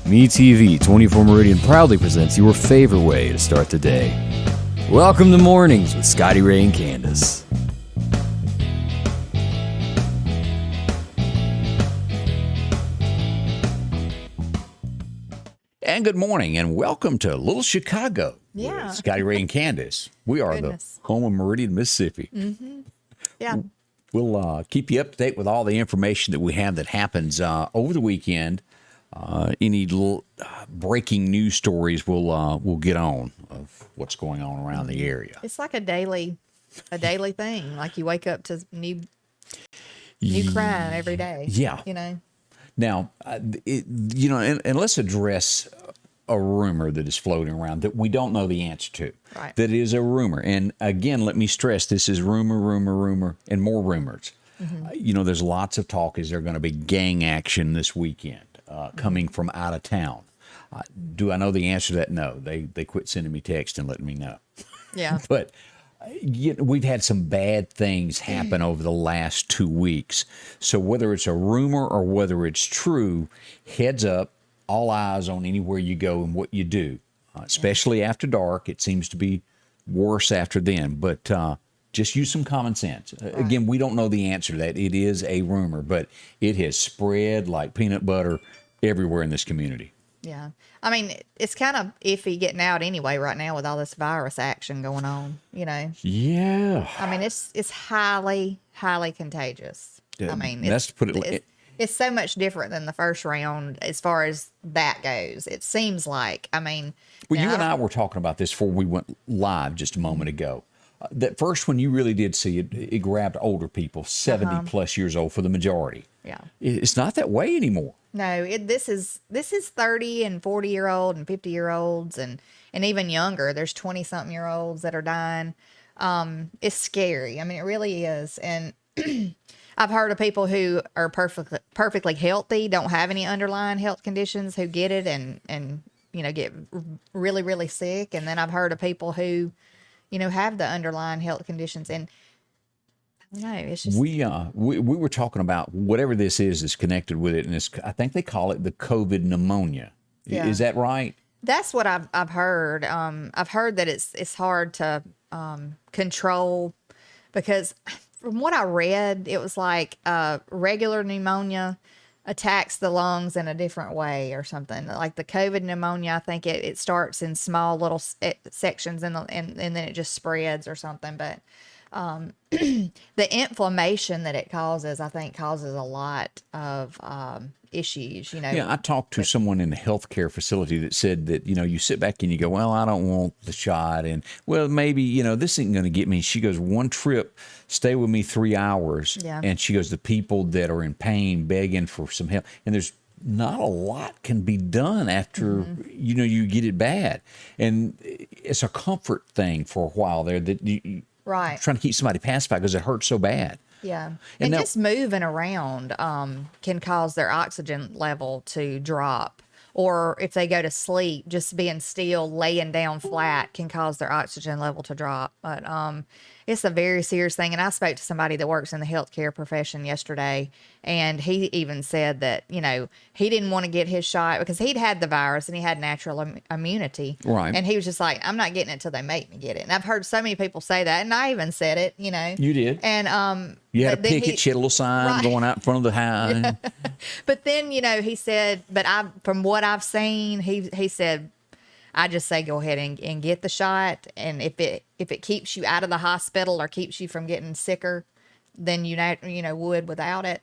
MeTV 24 Meridian proudly presents your favorite way to start the day. Welcome to Mornings with Scotty Ray and Candace. And good morning, and welcome to Little Chicago Yeah. with Scotty Ray and Candace. We are Goodness. the home of Meridian, Mississippi. Yeah. We'll keep you up to date with all the information that we have that happens over the weekend. Any little breaking news stories we'll get on of what's going on around the area. It's like a daily thing. Like you wake up to new crime every day. Yeah. You know. Now, and let's address a rumor that is floating around that we don't know the answer to. Right. That is a rumor. And again, let me stress, this is rumor, and more rumors. There's lots of talk. Is there going to be gang action this weekend coming from out of town? Do I know the answer to that? No. They quit sending me text and letting me know. Yeah. But we've had some bad things happen over the last 2 weeks. So whether it's a rumor or whether it's true, heads up, all eyes on anywhere you go and what you do, especially after dark. It seems to be worse after then, but just use some common sense. Again, we don't know the answer to that. It is a rumor, but it has spread like peanut butter everywhere in this community. Yeah. I mean, it's kind of iffy getting out anyway right now with all this virus action going on, you know. Yeah. I mean, it's highly, highly contagious. I mean, that's to put it. It's so much different than the first round as far as that goes. It seems like, I mean. Well, you and I were talking about this before we went live just a moment ago. That first one, you really did see it. It grabbed older people, 70 plus years old for the majority. Yeah. It's not that way anymore. No, this is 30 and 40-year-old and 50-year-olds and even younger. There's 20-something-year-olds that are dying. It's scary. I mean, it really is. And I've heard of people who are perfectly healthy, don't have any underlying health conditions, who get it and get really, really sick. And then I've heard of people who, have the underlying health conditions. And I don't know, it's just. We were talking about whatever this is connected with it. And I think they call it the COVID pneumonia. Yeah. Is that right? That's what I've heard. I've heard that it's hard to control because from what I read, it was like regular pneumonia attacks the lungs in a different way or something. Like the COVID pneumonia, I think it starts in small little sections and then it just spreads or something. But the inflammation that it causes, I think, causes a lot of issues, Yeah, I talked to someone in a healthcare facility that said that, you sit back and you go, well, I don't want the shot. And, well, maybe, this isn't going to get me. She goes, one trip, stay with me 3 hours. Yeah. And she goes, the people that are in pain begging for some help. And there's not a lot can be done after, you get it bad. And it's a comfort thing for a while there that you right. trying to keep somebody pacified because it hurts so bad. Yeah. And And now, just moving around can cause their oxygen level to drop. Or if they go to sleep, just being still, laying down flat can cause their oxygen level to drop. But it's a very serious thing. And I spoke to somebody that works in the healthcare profession yesterday, and he even said that, he didn't want to get his shot because he'd had the virus and he had natural immunity. Right. And he was just like, I'm not getting it till they make me get it. And I've heard so many people say that, and I even said it, You did. And you had a but then picket, she had a little sign Right. going out in front of the house. But then, he said, but from what I've seen, he said, I just say go ahead and get the shot. And if it keeps you out of the hospital or keeps you from getting sicker than you would without it,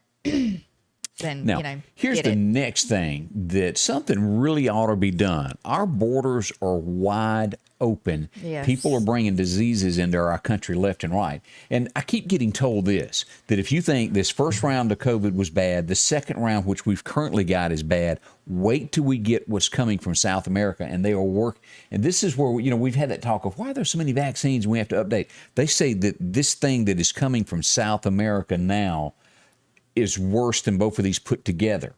then, Now, here's get the it. next thing that something really ought to be done. Our borders are wide open. Yes. People are bringing diseases into our country left and right. And I keep getting told this, that if you think this first round of COVID was bad, the second round, which we've currently got, is bad, wait till we get what's coming from South America, and they will work. And this is where, we've had that talk of why are there so many vaccines we have to update. They say that this thing that is coming from South America now is worse than both of these put together.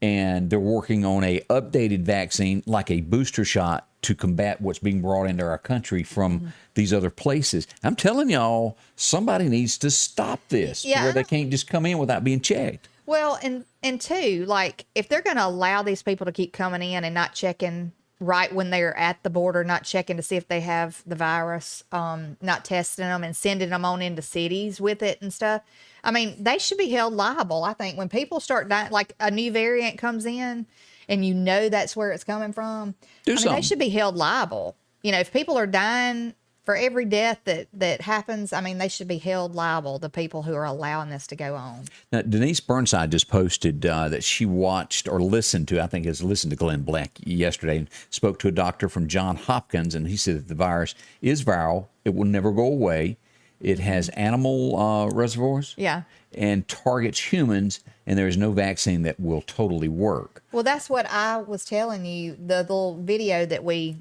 And they're working on a updated vaccine, like a booster shot, to combat what's being brought into our country from these other places. I'm telling y'all, somebody needs to stop this to where they can't just come in without being checked. Well, and two, like if they're going to allow these people to keep coming in and not checking right when they're at the border, not checking to see if they have the virus, not testing them and sending them on into cities with it and stuff. I mean, they should be held liable. I think when people start dying, like a new variant comes in and you know that's where it's coming from, they should be held liable. You know, if people are dying for every death that happens, I mean, they should be held liable, the people who are allowing this to go on. Now, Denise Burnside just posted that she watched or listened to, I think has listened to Glenn Black yesterday, and spoke to a doctor from Johns Hopkins, and he said that the virus is viral. It will never go away. It has animal reservoirs. Yeah. And targets humans, and there is no vaccine that will totally work. Well, that's what I was telling you. The little video that we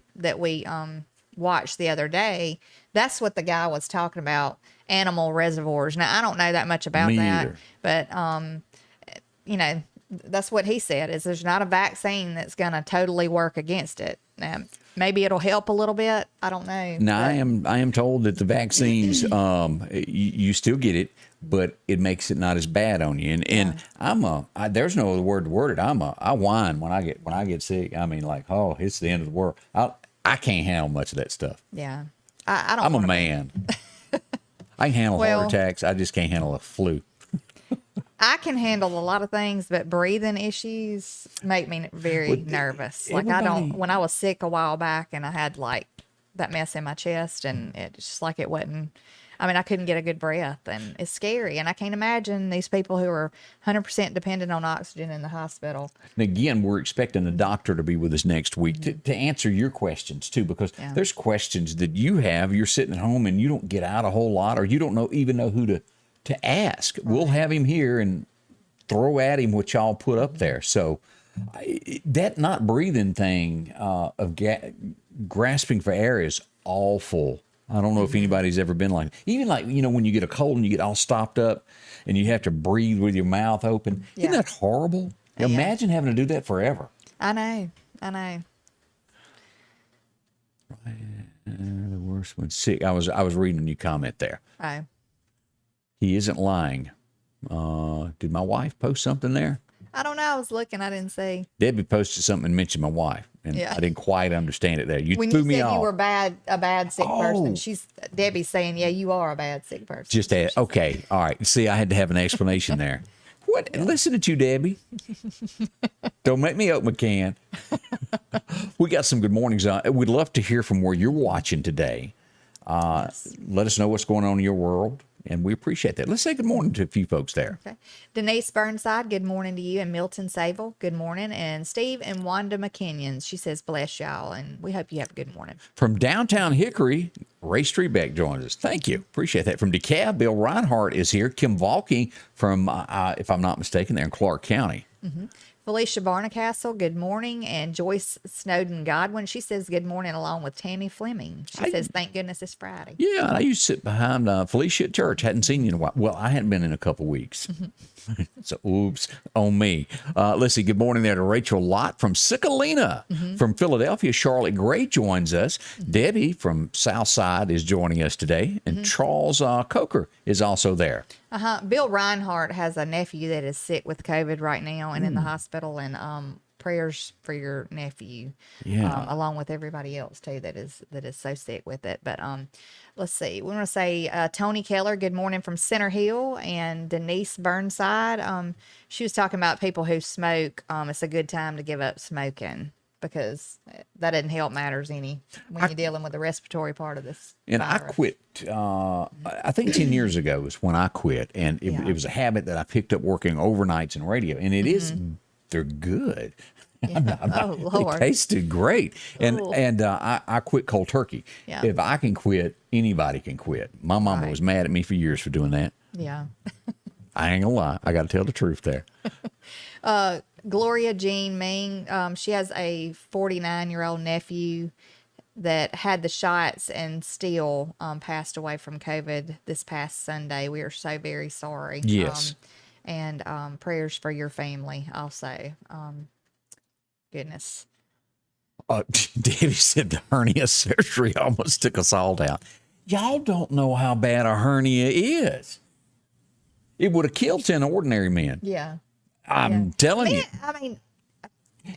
watched the other day, that's what the guy was talking about, animal reservoirs. Now, I don't know that much about that, but, you know, that's what he said, is there's not a vaccine that's going to totally work against it. Now, maybe it'll help a little bit. I don't know. Now, I am told that the vaccines, you still get it, but it makes it not as bad on you. And there's no other word to word it. I whine when I get sick. I mean, like, oh, it's the end of the world. I can't handle much of that stuff. Yeah. I don't. I'm a man. I can handle heart attacks. I just can't handle a flu. I can handle a lot of things, but breathing issues make me very nervous. Like when I was sick a while back and I had like that mess in my chest and it's just like it wasn't, I mean, I couldn't get a good breath and it's scary. And I can't imagine these people who are 100% dependent on oxygen in the hospital. And again, we're expecting a doctor to be with us next week to answer your questions too, because there's questions that you have. You're sitting at home and you don't get out a whole lot, or you don't even know who to ask. Right. We'll have him here and throw at him what y'all put up there. So that not breathing thing of grasping for air is awful. I don't know if anybody's ever been like, even like, you know, when you get a cold and you get all stopped up and you have to breathe with your mouth open. Isn't that horrible? Yeah. Imagine having to do that forever. I know. The worst one. Sick. I was reading a new comment there. Oh. He isn't lying. Did my wife post something there? I don't know. I was looking. I didn't see. Debbie posted something and mentioned my wife, and I didn't quite understand it there. When threw you me said off. you were a bad sick person. Debbie's saying, yeah, you are a bad sick person. Just okay, all right. See, I had to have an explanation there. What? Listen to you, Debbie. Don't make me open a can. We got some good mornings. We'd love to hear from where you're watching today. Let us know what's going on in your world. And we appreciate that. Let's say good morning to a few folks there. Okay. Denise Burnside, good morning to you. And Milton Sable, good morning. And Steve and Wanda McKinnon, she says, bless y'all. And we hope you have a good morning. From downtown Hickory, Ray Strebeck joins us. Thank you. Appreciate that. From DeKalb, Bill Reinhardt is here. Kim Valky from, if I'm not mistaken, there in Clark County. Mm-hmm. Felicia Barnacastle, good morning. And Joyce Snowden Godwin, she says good morning along with Tammy Fleming. She says, thank goodness it's Friday. Yeah, I used to sit behind Felicia at church. Hadn't seen you in a while. Well, I hadn't been in a couple weeks. So, oops, on me. Let's see. Good morning there to Rachel Lott from Sicalina. From Philadelphia, Charlotte Gray joins us. Debbie from Southside is joining us today. And Charles Coker is also there. Bill Reinhardt has a nephew that is sick with COVID right now and in the hospital, and prayers for your nephew, along with everybody else too that is so sick with it. But let's see, we want to say Tony Keller, good morning from Center Hill, and Denise Burnside. She was talking about people who smoke. It's a good time to give up smoking, because that doesn't help matters any when you're dealing with the respiratory part of this. And virus. I quit, I think 10 years ago is when I quit. And it was a habit that I picked up working overnights in radio. And it is, they're good. Yeah. Lord. They tasted great. And I quit cold turkey. Yeah. If I can quit, anybody can quit. My mama was mad at me for years for doing that. Yeah. I ain't gonna lie. I got to tell the truth there. Gloria Jean Ming, she has a 49-year-old nephew that had the shots and still passed away from COVID this past Sunday. We are so very sorry. Yes. And prayers for your family also. Goodness. Debbie said the hernia surgery almost took us all down. Y'all don't know how bad a hernia is. It would have killed 10 ordinary men. Yeah. I'm telling you. I mean,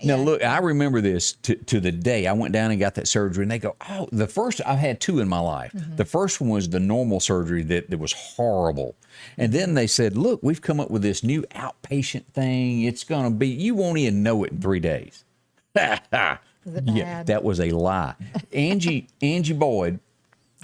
Now, look, I remember this to the day. I went down and got that surgery, and they go, oh, the first, I've had 2 in my life. The first one was the normal surgery that was horrible. And then they said, look, we've come up with this new outpatient thing. It's going to be, you won't even know it in 3 days. is it bad? Yeah, that was a lie. Angie Boyd,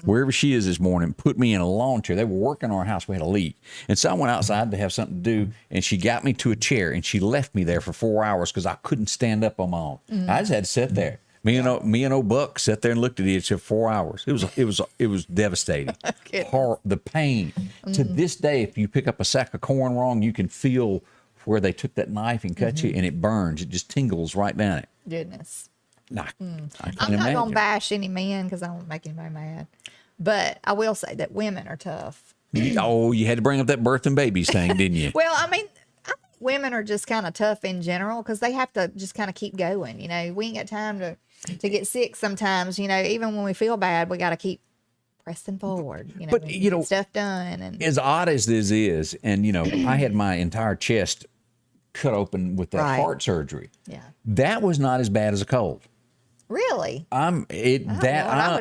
wherever she is this morning, put me in a lawn chair. They were working on our house. We had a leak. And so I went outside to have something to do, and she got me to a chair, and she left me there for 4 hours because I couldn't stand up on my own. I just had to sit there. Me and old Buck sat there and looked at each other for 4 hours. It was devastating. The pain. To this day, if you pick up a sack of corn wrong, you can feel where they took that knife and cut you, and it burns. It just tingles right down it. Goodness. I can't I'm not imagine. going to bash any men because I won't make anybody mad. But I will say that women are tough. Oh, you had to bring up that birth and babies thing, didn't you? Well, I mean, I think women are just kind of tough in general because they have to just kind of keep going. You know, we ain't got time to get sick sometimes. You know, even when we feel bad, we got to keep pressing forward. You know, But, you know, get stuff done. And As odd as this is, and, you know, I had my entire chest cut open with that Right. heart surgery. yeah, That was not as bad as a cold. really. I would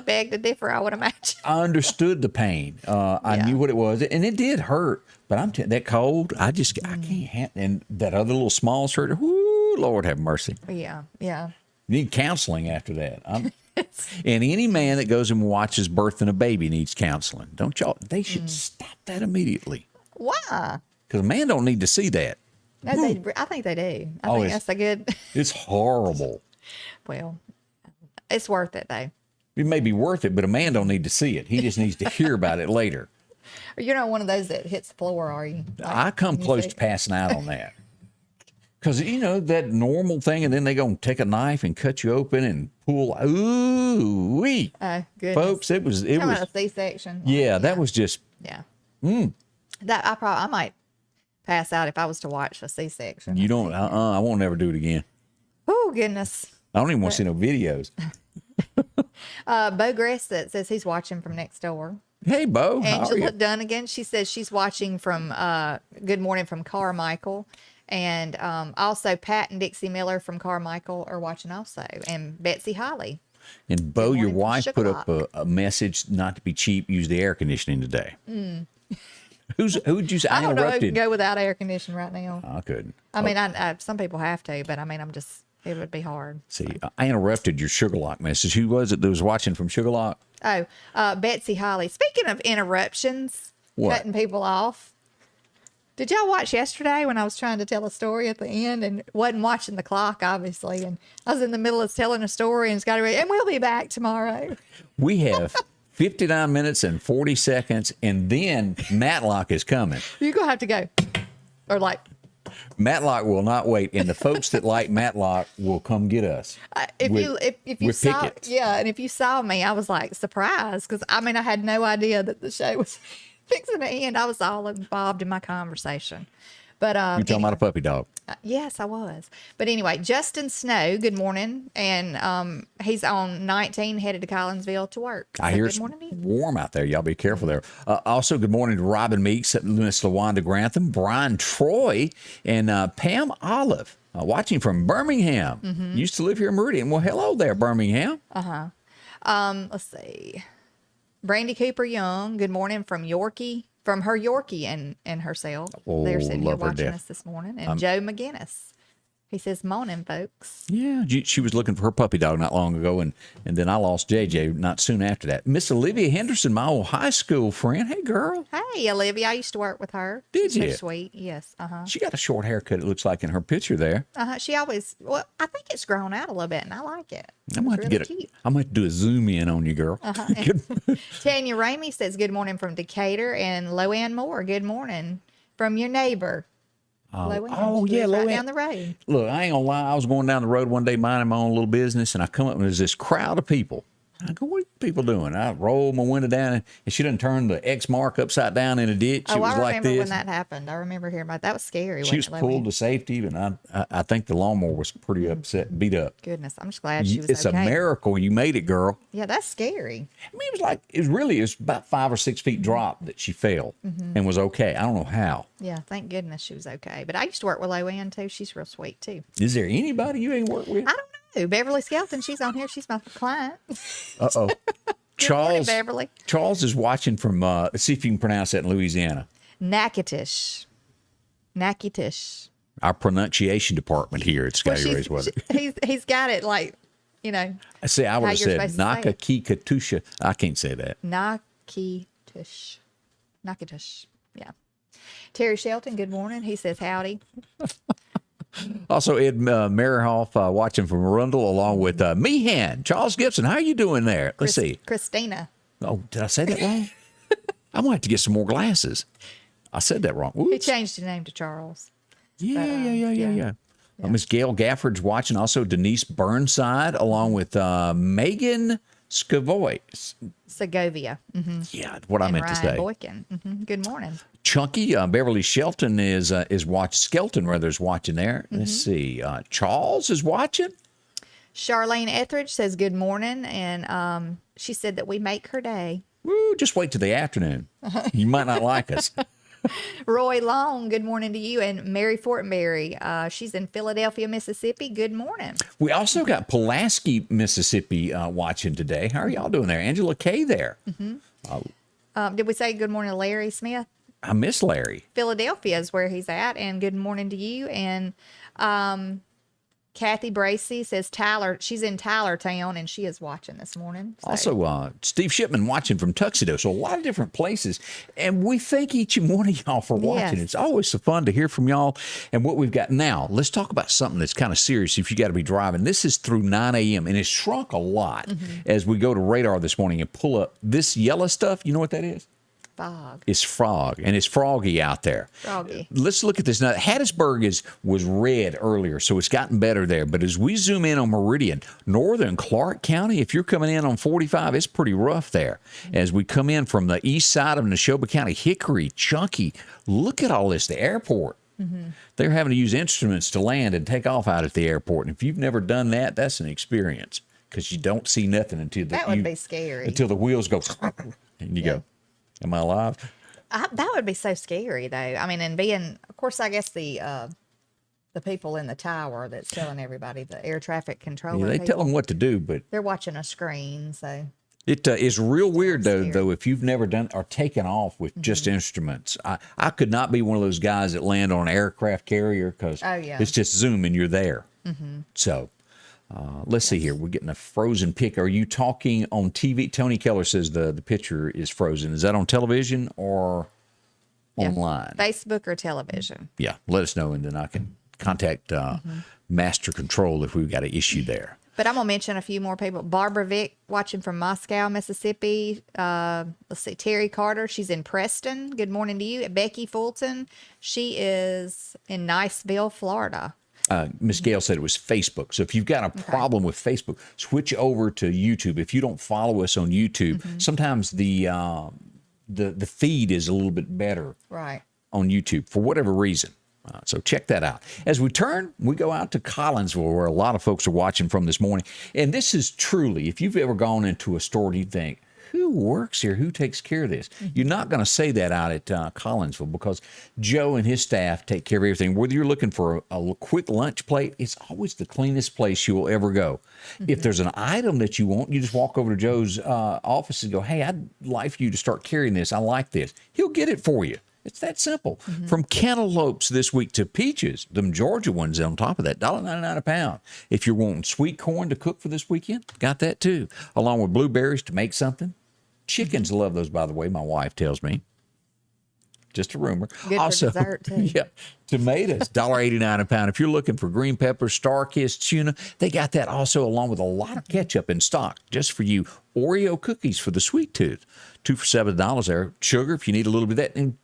beg to differ. I would imagine. I understood the pain. I Yeah. knew what it was, and it did hurt. But that cold, I can't handle. And that other little small surgery, whoo, Lord have mercy. Yeah, yeah. You need counseling after that. And any man that goes and watches birthing a baby needs counseling. Don't y'all? They should stop that immediately. Why? Because a man don't need to see that. No, I think they do. I Oh, think it's- that's a good. It's horrible. Well, it's worth it though. It may be worth it, but a man don't need to see it. He just needs to hear about it later. You're not one of those that hits the floor, are you? I come close to passing out on that. Because, you know, that normal thing, and then they go and take a knife and cut you open and pull. Ooh, wee. Oh, goodness. Folks, it was. Talking about a C-section. Yeah, that was just. Yeah. That I might pass out if I was to watch a C-section. You don't. I won't never do it again. Oh, goodness. I don't even want to see no videos. Bo Gressett says he's watching from next door. Hey, Bo. How are Angela you? Dunnigan, she says she's watching from Good Morning from Carmichael. And also Pat and Dixie Miller from Carmichael are watching also. And Betsy Holly. And Bo, Good your morning from wife put up Sugarloaf. a message not to be cheap. Use the air conditioning today. Who'd you say? I don't know who can interrupted. go without air conditioning right now. I couldn't. I mean, I some people have to, but I mean, it would be hard. See, I interrupted your Sugarlock message. Who was it that was watching from Sugarlock? Oh, Betsy Holly. Speaking of interruptions, What? cutting people off. Did y'all watch yesterday when I was trying to tell a story at the end and wasn't watching the clock, obviously? And I was in the middle of telling a story and Scotty Ray, and we'll be back tomorrow. We have 59 minutes and 40 seconds, and then Matlock is coming. You're going to have to go. Or like, Matlock will not wait, and the folks that like Matlock will come get us. if you with saw, pickets. yeah, and if you saw me, I was like surprised because I mean, I had no idea that the show was fixing to end. I was all involved in my conversation. But You're talking about a puppy dog. yes, I was. But anyway, Justin Snow, good morning. And he's on 19 headed to Collinsville to work. I So hear good it's morning to you. warm out there. Y'all be careful there. Also, good morning to Robin Meeks, Miss LaWanda Grantham, Brian Troy, and Pam Olive, watching from Birmingham. Mm-hmm. Used to live here in Meridian. Well, hello there, Birmingham. Let's see. Brandy Cooper Young, good morning from Yorkie, from her Yorkie and herself. Oh, They're sitting here love her watching death. us this morning. And Joe McGinnis. He says, morning, folks. Yeah, she was looking for her puppy dog not long ago, and then I lost JJ not soon after that. Miss Olivia Henderson, my old high school friend. Hey, girl. Hey, Olivia. I used to work with her. Did She's so you? sweet. Yes. Uh-huh. She got a short haircut, it looks like, in her picture there. She always, well, I think it's grown out a little bit, and I like it. I'm going to It's get really it. cute. I'm going to do a zoom in on you, girl. Good- Tanya Ramey says, good morning from Decatur. And Loanne Moore, good morning from your neighbor. Loanne. She yeah, lives right Loanne. down the road. Look, I ain't gonna lie. I was going down the road one day minding my own little business, and I come up and there's this crowd of people. I go, what are you people doing? I roll my window down, and she done turned the X mark upside down in a ditch. Oh, It was I like remember this. when that happened. I remember hearing about that. That was scary. She was wasn't it, pulled Loie? to safety, and I think the lawnmower was pretty upset, beat up. Goodness, I'm just glad she was It's okay. a miracle you made it, girl. Yeah, that's scary. I mean, it was about 5 or 6 feet drop that she fell and was okay. I don't know how. Yeah, thank goodness she was okay. But I used to work with Loanne too. She's real sweet too. Is there anybody you ain't worked with? I don't know. Beverly Skelton, she's on here. She's my client. Uh-oh. Morning, Beverly. Charles is watching from, see if you can pronounce that in Louisiana. Natchitoches. Our pronunciation department here at Scotty Ray's Weather. He's got it like, you know. I say I would have you're said supposed to say it. Nakakikatusha. I can't say that. Nakitush. Yeah. Terry Shelton, good morning. He says howdy. Also, Ed Meyerhoff watching from Arundel along with Meehan. Charles Gibson, how are you doing there? Let's see. Christina. Oh, did I say that wrong? I'm going to have to get some more glasses. I said that wrong. He Oops. changed his name to Charles. Yeah. Miss Gail Gafford's watching. Also, Denise Burnside along with Megan Scavoy. Segovia. Yeah, what I And meant to Ryan say. Boykin. Good morning. Chunky Beverly Shelton is watching. Skelton rather is watching there. Let's see. Charles is watching. Charlene Etheridge says good morning, and she said that we make her day. Woo, just wait till the afternoon. You might not like us. Roy Long, good morning to you, and Mary Fortenberry. She's in Philadelphia, Mississippi. Good morning. We also got Pulaski, Mississippi watching today. How are y'all doing there? Angela Kay there. Did we say good morning to Larry Smith? I miss Larry. Philadelphia is where he's at, and good morning to you. And Kathy Bracey says Tyler, she's in Tylertown, and she is watching this morning. So. Also, Steve Shipman watching from Tuxedo. So a lot of different places. And we thank each and one of y'all for watching. Yes. It's always so fun to hear from y'all and what we've got. Now, let's talk about something that's kind of serious if you got to be driving. This is through 9 a.m. and it's shrunk a lot as we go to radar this morning and pull up this yellow stuff. You know what that is? Fog. It's frog, and it's froggy out there. Froggy. Let's look at this now. Hattiesburg was red earlier, so it's gotten better there. But as we zoom in on Meridian, northern Clark County, if you're coming in on 45, it's pretty rough there. As we come in from the east side of Neshoba County, Hickory, Chunky, look at all this, the airport. They're having to use instruments to land and take off out at the airport. And if you've never done that, that's an experience because you don't see nothing until That would be scary. Until the wheels go, and you go, am I alive? That would be so scary, though. I mean, and being, of course, I guess the people in the tower that's telling everybody, the air traffic controller. Yeah, they tell them what to do, but they're watching a screen, so. it is real weird, though, if you've never done or taken off with just instruments. I could not be one of those guys that land on an aircraft carrier because it's just zoom and you're there. So let's see here. We're getting a frozen pic. Are you talking on TV? Tony Keller says the picture is frozen. Is that on television or online? Facebook or television. Yeah, let us know, and then I can contact Master Control if we've got an issue there. But I'm going to mention a few more people. Barbara Vick, watching from Moscow, Mississippi. Let's see, Terry Carter, she's in Preston. Good morning to you. Becky Fulton, she is in Niceville, Florida. Miss Gail said it was Facebook. So if you've got a problem with Facebook, switch over to YouTube. If you don't follow us on YouTube, sometimes the feed is a little bit better on YouTube for whatever reason. So check that out. As we turn, we go out to Collinsville, where a lot of folks are watching from this morning. And this is truly, if you've ever gone into a store and you think, who works here? Who takes care of this? You're not going to say that out at Collinsville because Joe and his staff take care of everything. Whether you're looking for a quick lunch plate, it's always the cleanest place you will ever go. If there's an item that you want, you just walk over to Joe's office and go, hey, I'd like for you to start carrying this. I like this. He'll get it for you. It's that simple. From cantaloupes this week to peaches, them Georgia ones on top of that, $1.99 a pound. If you're wanting sweet corn to cook for this weekend, got that too. Along with blueberries to make something. Chickens love those, by the way, my wife tells me. Just a rumor. Good also, for dessert, too. Yeah, tomatoes, $1.89 a pound. If you're looking for green peppers, Star-Kissed tuna, they got that also along with a lot of ketchup in stock just for you. Oreo cookies for the sweet tooth, 2 for $7 there. Sugar, if you need a little bit of that. And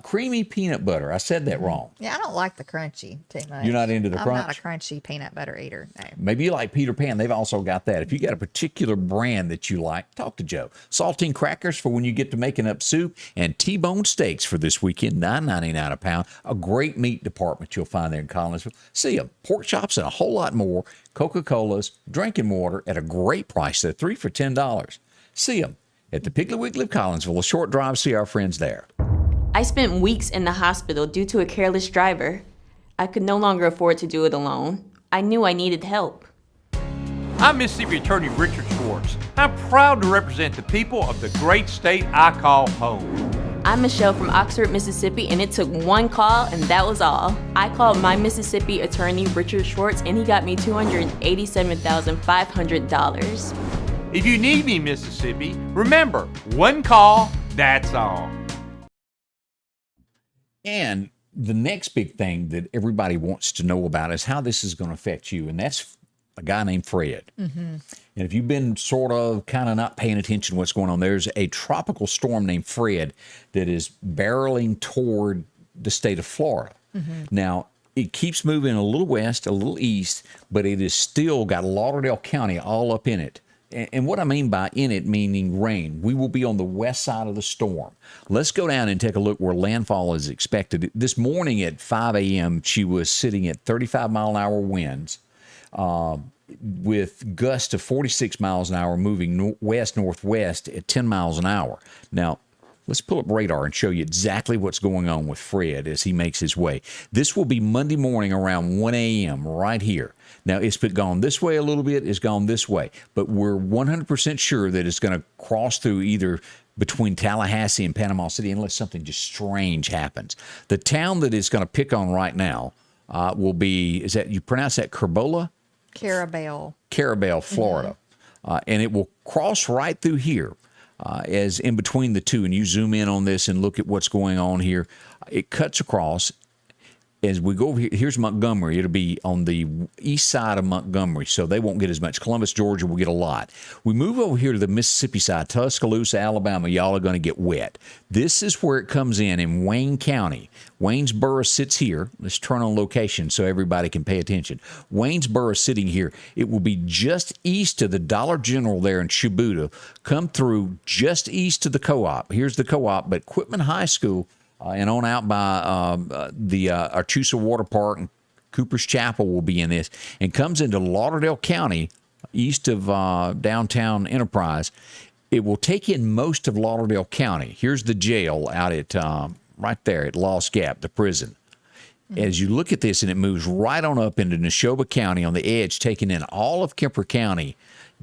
creamy peanut butter. I said that wrong. Yeah, I don't like the crunchy too much. You're not into the crunch? I'm not a crunchy peanut butter eater. No. Maybe you like Peter Pan. They've also got that. If you got a particular brand that you like, talk to Joe. Saltine crackers for when you get to making up soup, and T-bone steaks for this weekend, $9.99 a pound. A great meat department you'll find there in Collinsville. See them. Pork chops and a whole lot more. Coca-Colas, drinking water at a great price. They're 3 for $10. See them at the Piggly Wiggly of Collinsville. A short drive, see our friends there. I spent weeks in the hospital due to a careless driver. I could no longer afford to do it alone. I knew I needed help. I'm Mississippi Attorney Richard Schwartz. I'm proud to represent the people of the great state I call home. I'm Michelle from Oxford, Mississippi, and it took one call, and that was all. I called my Mississippi attorney, Richard Schwartz, and he got me $287,500. If you need me, Mississippi, remember, one call, that's all. And the next big thing that everybody wants to know about is how this is going to affect you, and that's a guy named Fred. And if you've been sort of kind of not paying attention to what's going on, there's a tropical storm named Fred that is barreling toward the state of Florida. Now, it keeps moving a little west, a little east, but it has still got Lauderdale County all up in it. And what I mean by in it, meaning rain. We will be on the west side of the storm. Let's go down and take a look where landfall is expected. This morning at 5 a.m., she was sitting at 35-mile-an-hour winds with gusts of 46 miles an hour moving west-northwest at 10 miles an hour. Now, let's pull up radar and show you exactly what's going on with Fred as he makes his way. This will be Monday morning around 1 a.m. right here. Now, it's been gone this way a little bit, it's gone this way, but we're 100% sure that it's going to cross through either between Tallahassee and Panama City unless something just strange happens. The town that it's going to pick on right now will be, is that, you pronounce that Carbola? Carabel, Florida. And it will cross right through here. As in between the two, and you zoom in on this and look at what's going on here, it cuts across. As we go over here, here's Montgomery. It'll be on the east side of Montgomery, so they won't get as much. Columbus, Georgia will get a lot. We move over here to the Mississippi side, Tuscaloosa, Alabama. Y'all are going to get wet. This is where it comes in Wayne County. Waynesboro sits here. Let's turn on location so everybody can pay attention. Waynesboro sitting here. It will be just east of the Dollar General there in Shibuya. Come through just east of the co-op. Here's the co-op, but Quitman High School and on out by the Artusa Water Park and Cooper's Chapel will be in this, and comes into Lauderdale County, east of downtown Enterprise. It will take in most of Lauderdale County. Here's the jail out at right there at Lost Gap, the prison. As you look at this, and it moves right on up into Neshoba County on the edge, taking in all of Kemper County,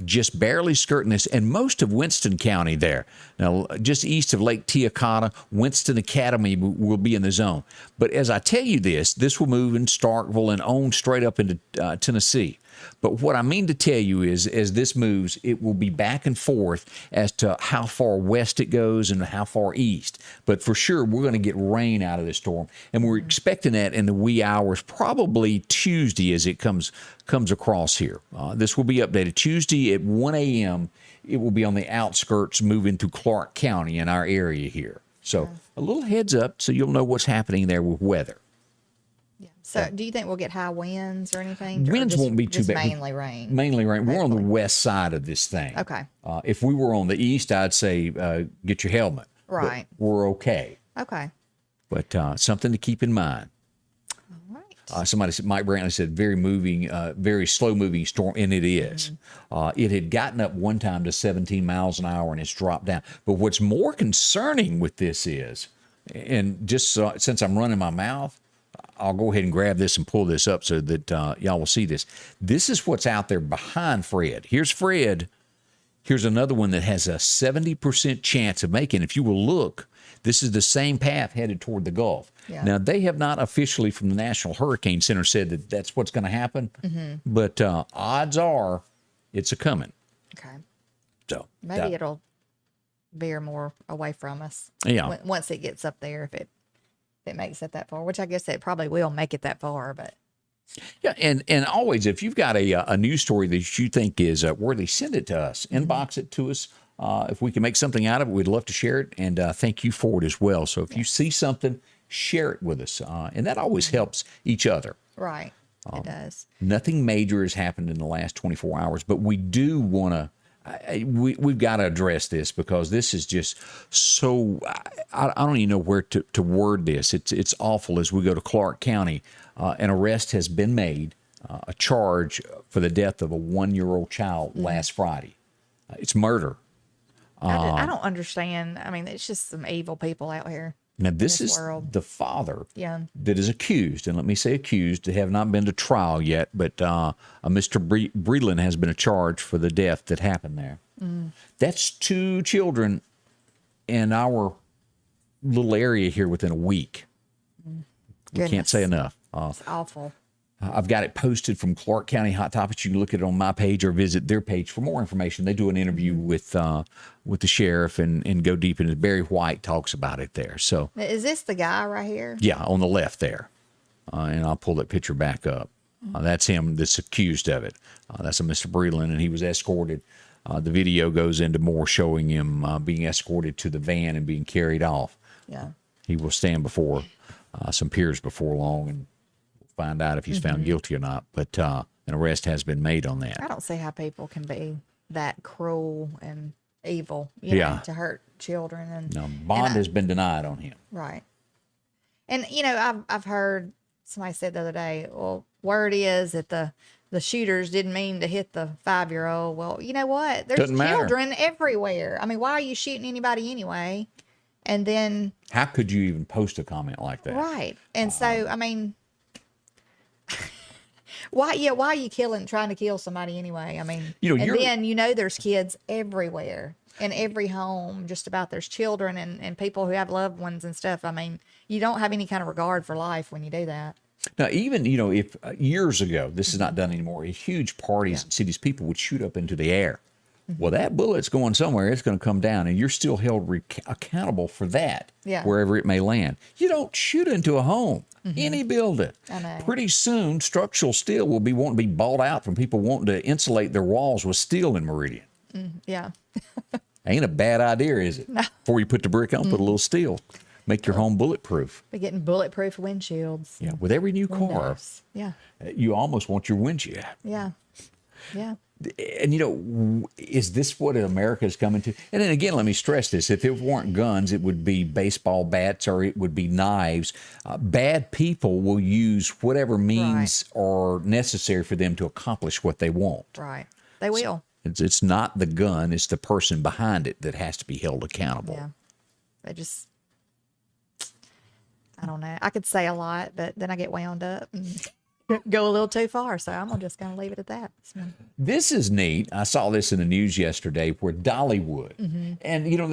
just barely skirting this, and most of Winston County there. Now, just east of Lake Teocata, Winston Academy will be in the zone. But as I tell you this will move in Starkville and on straight up into Tennessee. But what I mean to tell you is, as this moves, it will be back and forth as to how far west it goes and how far east. But for sure, we're going to get rain out of this storm, and we're expecting that in the wee hours, probably Tuesday as it comes across here. This will be updated Tuesday at 1 a.m. It will be on the outskirts moving through Clark County in our area here. So a little heads up so you'll know what's happening there with weather. So, do you think we'll get high winds or anything? Winds won't be too bad. Mainly rain. Mainly rain. We're on the west side of this thing. Okay. If we were on the east, I'd say get your helmet. Right. But we're okay. Okay. But something to keep in mind. All right. Somebody said, Mike Brantley said, very slow moving storm, and it is. It had gotten up one time to 17 miles an hour, and it's dropped down. But what's more concerning with this is, and just since I'm running my mouth, I'll go ahead and grab this and pull this up so that y'all will see this. This is what's out there behind Fred. Here's Fred. Here's another one that has a 70% chance of making. If you will look, this is the same path headed toward the Gulf. Yeah. Now, they have not officially from the National Hurricane Center said that that's what's going to happen, but odds are it's a coming. Okay. So maybe it'll veer more away from us. Yeah. Once it gets up there, if it makes it that far, which I guess it probably will make it that far, but. Yeah, and always, if you've got a news story that you think is worthy, send it to us. Inbox it to us. If we can make something out of it, we'd love to share it, and thank you for it as well. So if you see something, share it with us, and that always helps each other. Right. It does. Nothing major has happened in the last 24 hours, but we do want to. We've got to address this because this is just so. I don't even know where to word this. It's awful. As we go to Clark County, an arrest has been made, a charge for the death of a 1-year-old child last Friday. It's murder. I don't understand. I mean, it's just some evil people out here. Now, this is world. the father Yeah. that is accused, and let me say accused. They have not been to trial yet, but Mr. Breland has been charged for the death that happened there. That's 2 children in our little area here within a week. We can't say enough. It's awful. I've got it posted from Clark County Hot Topics. You can look at it on my page or visit their page for more information. They do an interview with the sheriff and go deep into it. Barry White talks about it there. So Is this the guy right here? yeah, on the left there, and I'll pull that picture back up. That's him that's accused of it. That's a Mr. Breland, and he was escorted. The video goes into more showing him being escorted to the van and being carried off. Yeah. He will stand before some peers before long and find out if he's found guilty or not. But an arrest has been made on that. I don't see how people can be that cruel and evil, you know, to hurt children. And No, bond has been denied on him. right. And you know, I've heard somebody said the other day, well, word is that the shooters didn't mean to hit the 5-year-old. Well, you know what? There's Doesn't matter. children everywhere. I mean, why are you shooting anybody anyway? And then How could you even post a comment like that? right. And so I mean, why are you trying to kill somebody anyway? I mean, You know, and you're- then, you know, there's kids everywhere in every home, just about there's children and people who have loved ones and stuff. I mean, you don't have any kind of regard for life when you do that. Now, even, you know, if years ago, this is not done anymore, in huge parties in cities, people would shoot up into the air. Well, that bullet's going somewhere. It's going to come down, and you're still held accountable for that, wherever it may land. You don't shoot into a home, any building. I know. Pretty soon, structural steel will be wanting to be bought out from people wanting to insulate their walls with steel in Meridian. Yeah. Ain't a bad idea, is it? Before you put the brick on, put a little steel. Make your home bulletproof. We're getting bulletproof windshields. Yeah, with every new car, Windows. Yeah. you almost want your windshield. Yeah. Yeah. And, you know, is this what America is coming to? And then again, let me stress this. If it weren't guns, it would be baseball bats or it would be knives. Bad people will use whatever means are necessary for them to accomplish what they want. Right. They will. It's not the gun. It's the person behind it that has to be held accountable. Yeah. They just, I don't know. I could say a lot, but then I get wound up and go a little too far. So I'm just going to leave it at that. So, This is neat. I saw this in the news yesterday where Dollywood, and you know,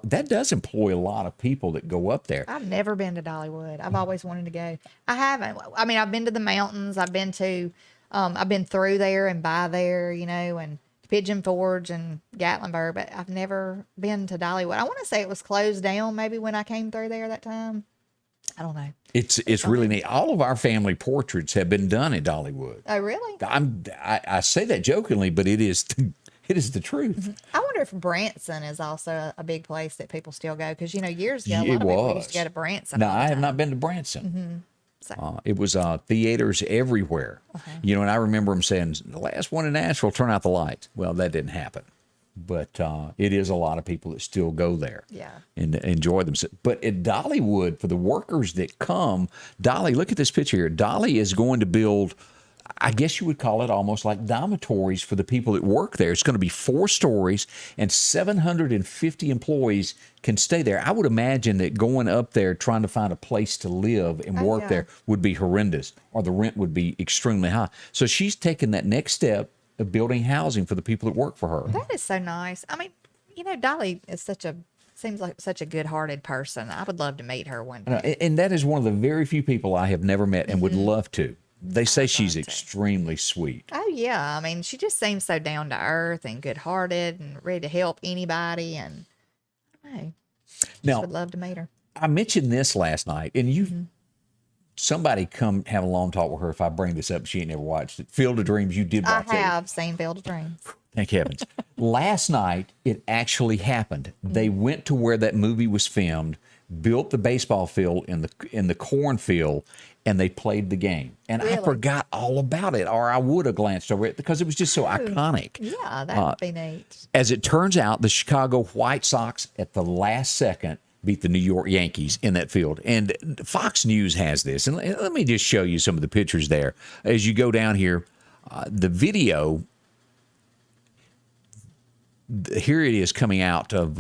that does employ a lot of people that go up there. I've never been to Dollywood. I've always wanted to go. I haven't. I mean, I've been to the mountains. I've been through there and by there, you know, and Pigeon Forge and Gatlinburg, but I've never been to Dollywood. I want to say it was closed down maybe when I came through there that time. I don't know. It's really neat. All of our family portraits have been done at Dollywood. Oh, really? I say that jokingly, but it is the truth. I wonder if Branson is also a big place that people still go because, you know, years ago, a lot It of people was. used to go to Branson. No, all the I have time. not been to Branson. So, It was theaters everywhere. You know, and I remember them saying, the last one in Nashville, turn out the lights. Well, that didn't happen. But it is a lot of people that still go there and enjoy themselves. But at Dollywood, for the workers that come, Dolly, look at this picture here. Dolly is going to build, I guess you would call it almost like dormitories for the people that work there. It's going to be 4 stories and 750 employees can stay there. I would imagine that going up there trying to find a place to live and work there would be horrendous, or the rent would be extremely high. So she's taking that next step of building housing for the people that work for her. that is so nice. I mean, you know, Dolly is seems like such a good-hearted person. I would love to meet her one day. And that is one of the very few people I have never met and would love to. They say she's extremely sweet. Oh, yeah. I mean, she just seems so down to earth and good-hearted and ready to help anybody. And I don't know. Now, Would love to meet her. I mentioned this last night, and somebody come have a long talk with her if I bring this up. She ain't never watched it. Field of Dreams, you did watch it. I have seen Field of Dreams. Thank heavens. Last night, it actually happened. They went to where that movie was filmed, built the baseball field in the cornfield, and they played the game. And I Really? forgot all about it, or I would have glanced over it because it was just so iconic. Yeah, that would be neat. As it turns out, the Chicago White Sox at the last second beat the New York Yankees in that field. And Fox News has this. And let me just show you some of the pictures there. As you go down here, the video, here it is coming out of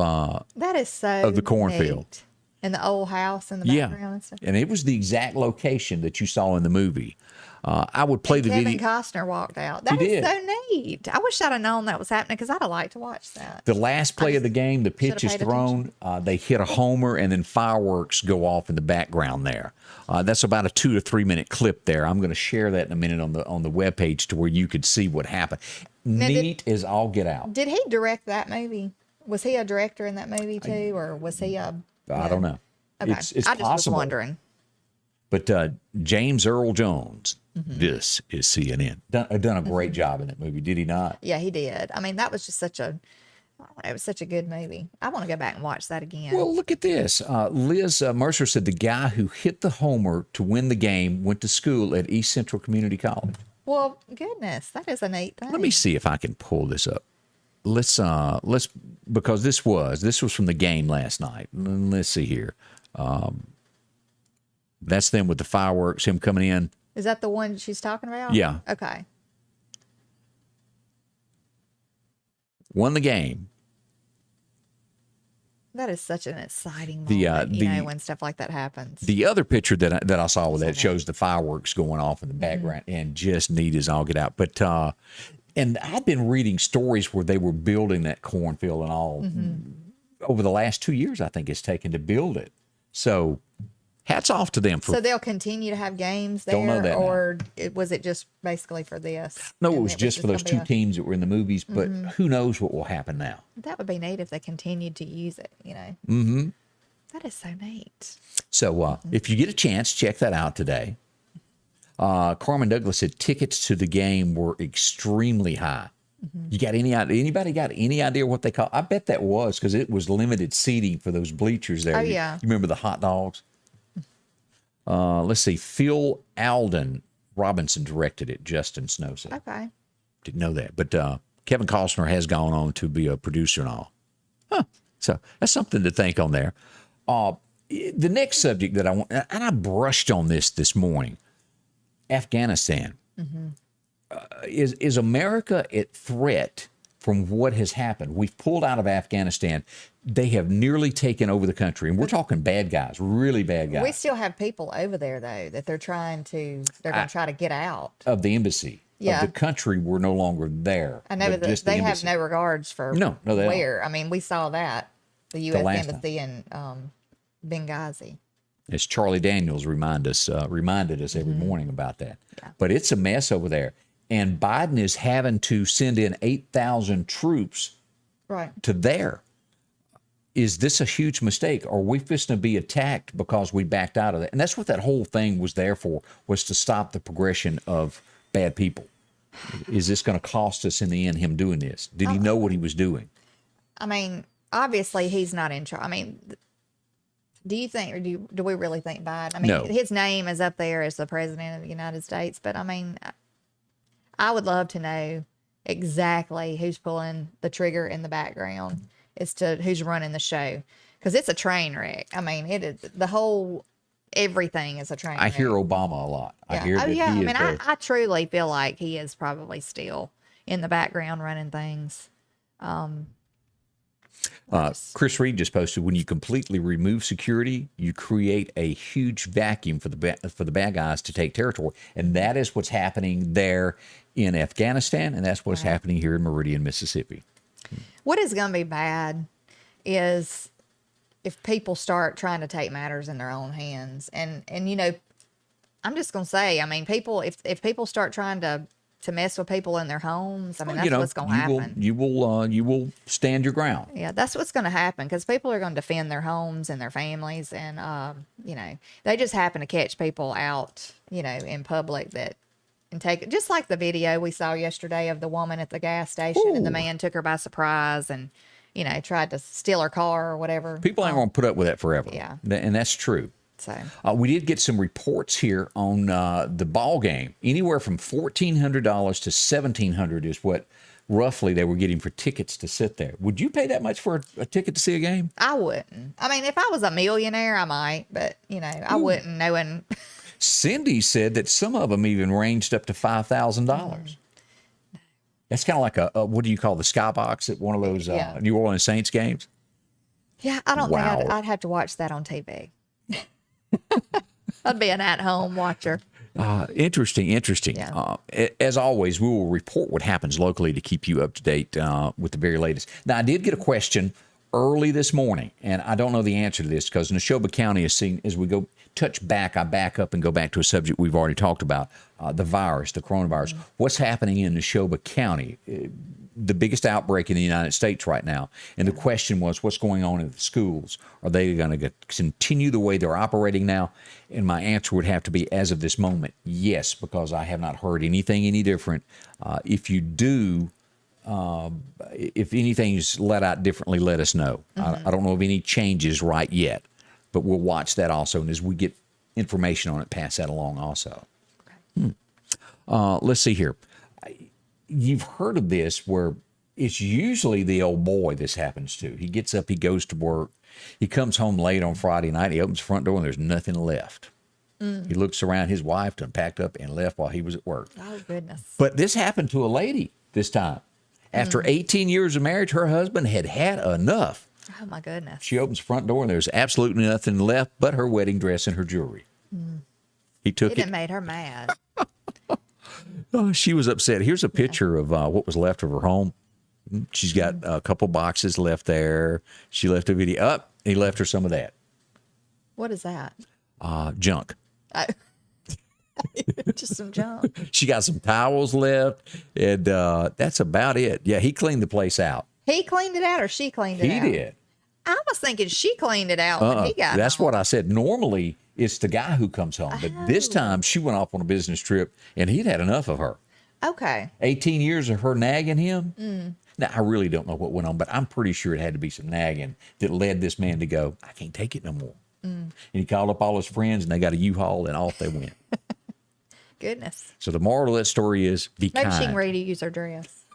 That is so of the cornfield. neat. And the old house in the background and stuff. And it was the exact location that you saw in the movie. I would play the Kevin video. Costner walked out. That He is did. so neat. I wish I'd have known that was happening because I'd have liked to watch that. The last play of the game, the pitch is should've paid thrown. They hit a homer, and then fireworks go off in the background there. That's about a 2 to 3 minute clip there. I'm going to share that in a minute on the webpage to where you could see what happened. Neat as all get out. Did he direct that movie? Was he a director in that movie too, or was he a? I don't know. Okay. It's I just possible. was wondering. But James Earl Jones, this is CNN. Done a great job in that movie, did he not? Yeah, he did. I mean, that was just it was such a good movie. I want to go back and watch that again. Well, look at this. Liz Mercer said the guy who hit the homer to win the game went to school at East Central Community College. Well, goodness, that is a neat thing. Let me see if I can pull this up. Let's because this was from the game last night. Let's see here. That's them with the fireworks, him coming in. Is that the one she's talking about? Yeah. Okay. Won the game. That is such an exciting The, moment, the- when stuff like that happens. The other picture that I saw with that shows the fireworks going off in the background and just neat as all get out. But and I've been reading stories where they were building that cornfield and all over the last 2 years. I think it's taken to build it. So hats off to them for. So they'll continue to have games there, Don't know that now. or was it just basically for this? No, it And was just for those gonna two be teams that were in the movies. But who knows what will happen now? That would be neat if they continued to use it. Mm-hmm. That is so neat. So if you get a chance, check that out today. Carmen Douglas said tickets to the game were extremely high. You got any idea? Anybody got any idea what they call? I bet that was because it was limited seating for those bleachers there. Oh, You yeah. remember the hot dogs? Let's see. Phil Alden Robinson directed it. Justin Snow said. Okay. Didn't know that. But Kevin Costner has gone on to be a producer and all. Huh. So that's something to think on there. The next subject that I want, and I brushed on this morning, Afghanistan. Is America at threat from what has happened? We've pulled out of Afghanistan. They have nearly taken over the country, and we're talking bad guys, really bad guys. We still have people over there though that they're going to try to get out. Of the embassy. Yeah. Of the country, we're no longer there. I know but that just the they have embassy. no regards for No, they don't. where. I mean, we saw that the U.S. last embassy in Benghazi. As Charlie Daniels reminded us every morning about that. Yeah. But it's a mess over there. And Biden is having to send in 8,000 troops Right. to there. Is this a huge mistake? Are we fixing to be attacked because we backed out of that? And that's what that whole thing was there for, was to stop the progression of bad people. Is this going to cost us in the end, him doing this? Did he know what he was doing? I mean, obviously he's not in charge. I mean, do you think, or do we really think Biden? I mean, No. his name is up there as the president of the United States, but I mean, I would love to know exactly who's pulling the trigger in the background as to who's running the show, because it's a train wreck. I mean, it is everything is a train I wreck. hear Obama a lot. I Yeah. hear that yeah. he I is mean, very, I truly feel like he is probably still in the background running things. Chris Reed just posted, when you completely remove security, you create a huge vacuum for the bad guys to take territory. And that is what's happening there in Afghanistan, and that's what's happening here in Meridian, Mississippi. What is going to be bad is if people start trying to take matters in their own hands. And I'm just going to say, I mean, if people start trying to mess with people in their homes, I mean, that's what's going to happen. You will stand your ground. Yeah, that's what's going to happen, because people are going to defend their homes and their families. And, they just happen to catch people out, in public that and take it, just like the video we saw yesterday of the woman at the gas station, and the man took her by surprise and, you know, tried to steal her car or whatever. People ain't going to put up with that forever. Yeah. And that's true. So We did get some reports here on the ball game. Anywhere from $1,400 to $1,700 is what roughly they were getting for tickets to sit there. Would you pay that much for a ticket to see a game? I wouldn't. I mean, if I was a millionaire, I might, but, you know, I wouldn't, knowing. Cindy said that some of them even ranged up to $5,000. That's kind of like a what do you call the skybox at one of those New Orleans Saints games? Yeah, I don't Wow. think I'd have to watch that on TV. I'd be an at-home watcher. Interesting. Yeah. As always, we will report what happens locally to keep you up to date with the very latest. Now, I did get a question early this morning, and I don't know the answer to this because Neshoba County is seeing, as we go touch back, I back up and go back to a subject we've already talked about, the virus, the coronavirus. What's happening in Neshoba County? The biggest outbreak in the United States right now. And the question was, what's going on in the schools? Are they going to continue the way they're operating now? And my answer would have to be, as of this moment, yes, because I have not heard anything any different. If you do, if anything is let out differently, let us know. I don't know of any changes right yet, but we'll watch that also. And as we get information on it, pass that along also. Okay. Let's see here. You've heard of this where it's usually the old boy this happens to. He gets up, he goes to work, he comes home late on Friday night, he opens the front door and there's nothing left. He looks around, his wife done packed up and left while he was at work. Oh, goodness. But this happened to a lady this time. After 18 years of marriage, her husband had had enough. Oh, my goodness. She opens the front door and there's absolutely nothing left but her wedding dress and her jewelry. He took It it. done made her mad. Oh, she was upset. Here's a picture of what was left of her home. She's got a couple boxes left there. She left a video up. He left her some of that What is that? junk. Oh. Just some junk. She got some towels left, and that's about it. Yeah, he cleaned the place out. He cleaned it out or she cleaned it He out? did. I was thinking she cleaned it out when he got That's home. what I said. Normally, it's the guy who comes home, but this time she went off on a business trip, and he'd had enough of her. Okay. 18 years of her nagging him. Now, I really don't know what went on, but I'm pretty sure it had to be some nagging that led this man to go, I can't take it no more. And he called up all his friends, and they got a U-Haul, and off they went. Goodness. So the moral of that story is be Maybe kind. she can reuse her dress.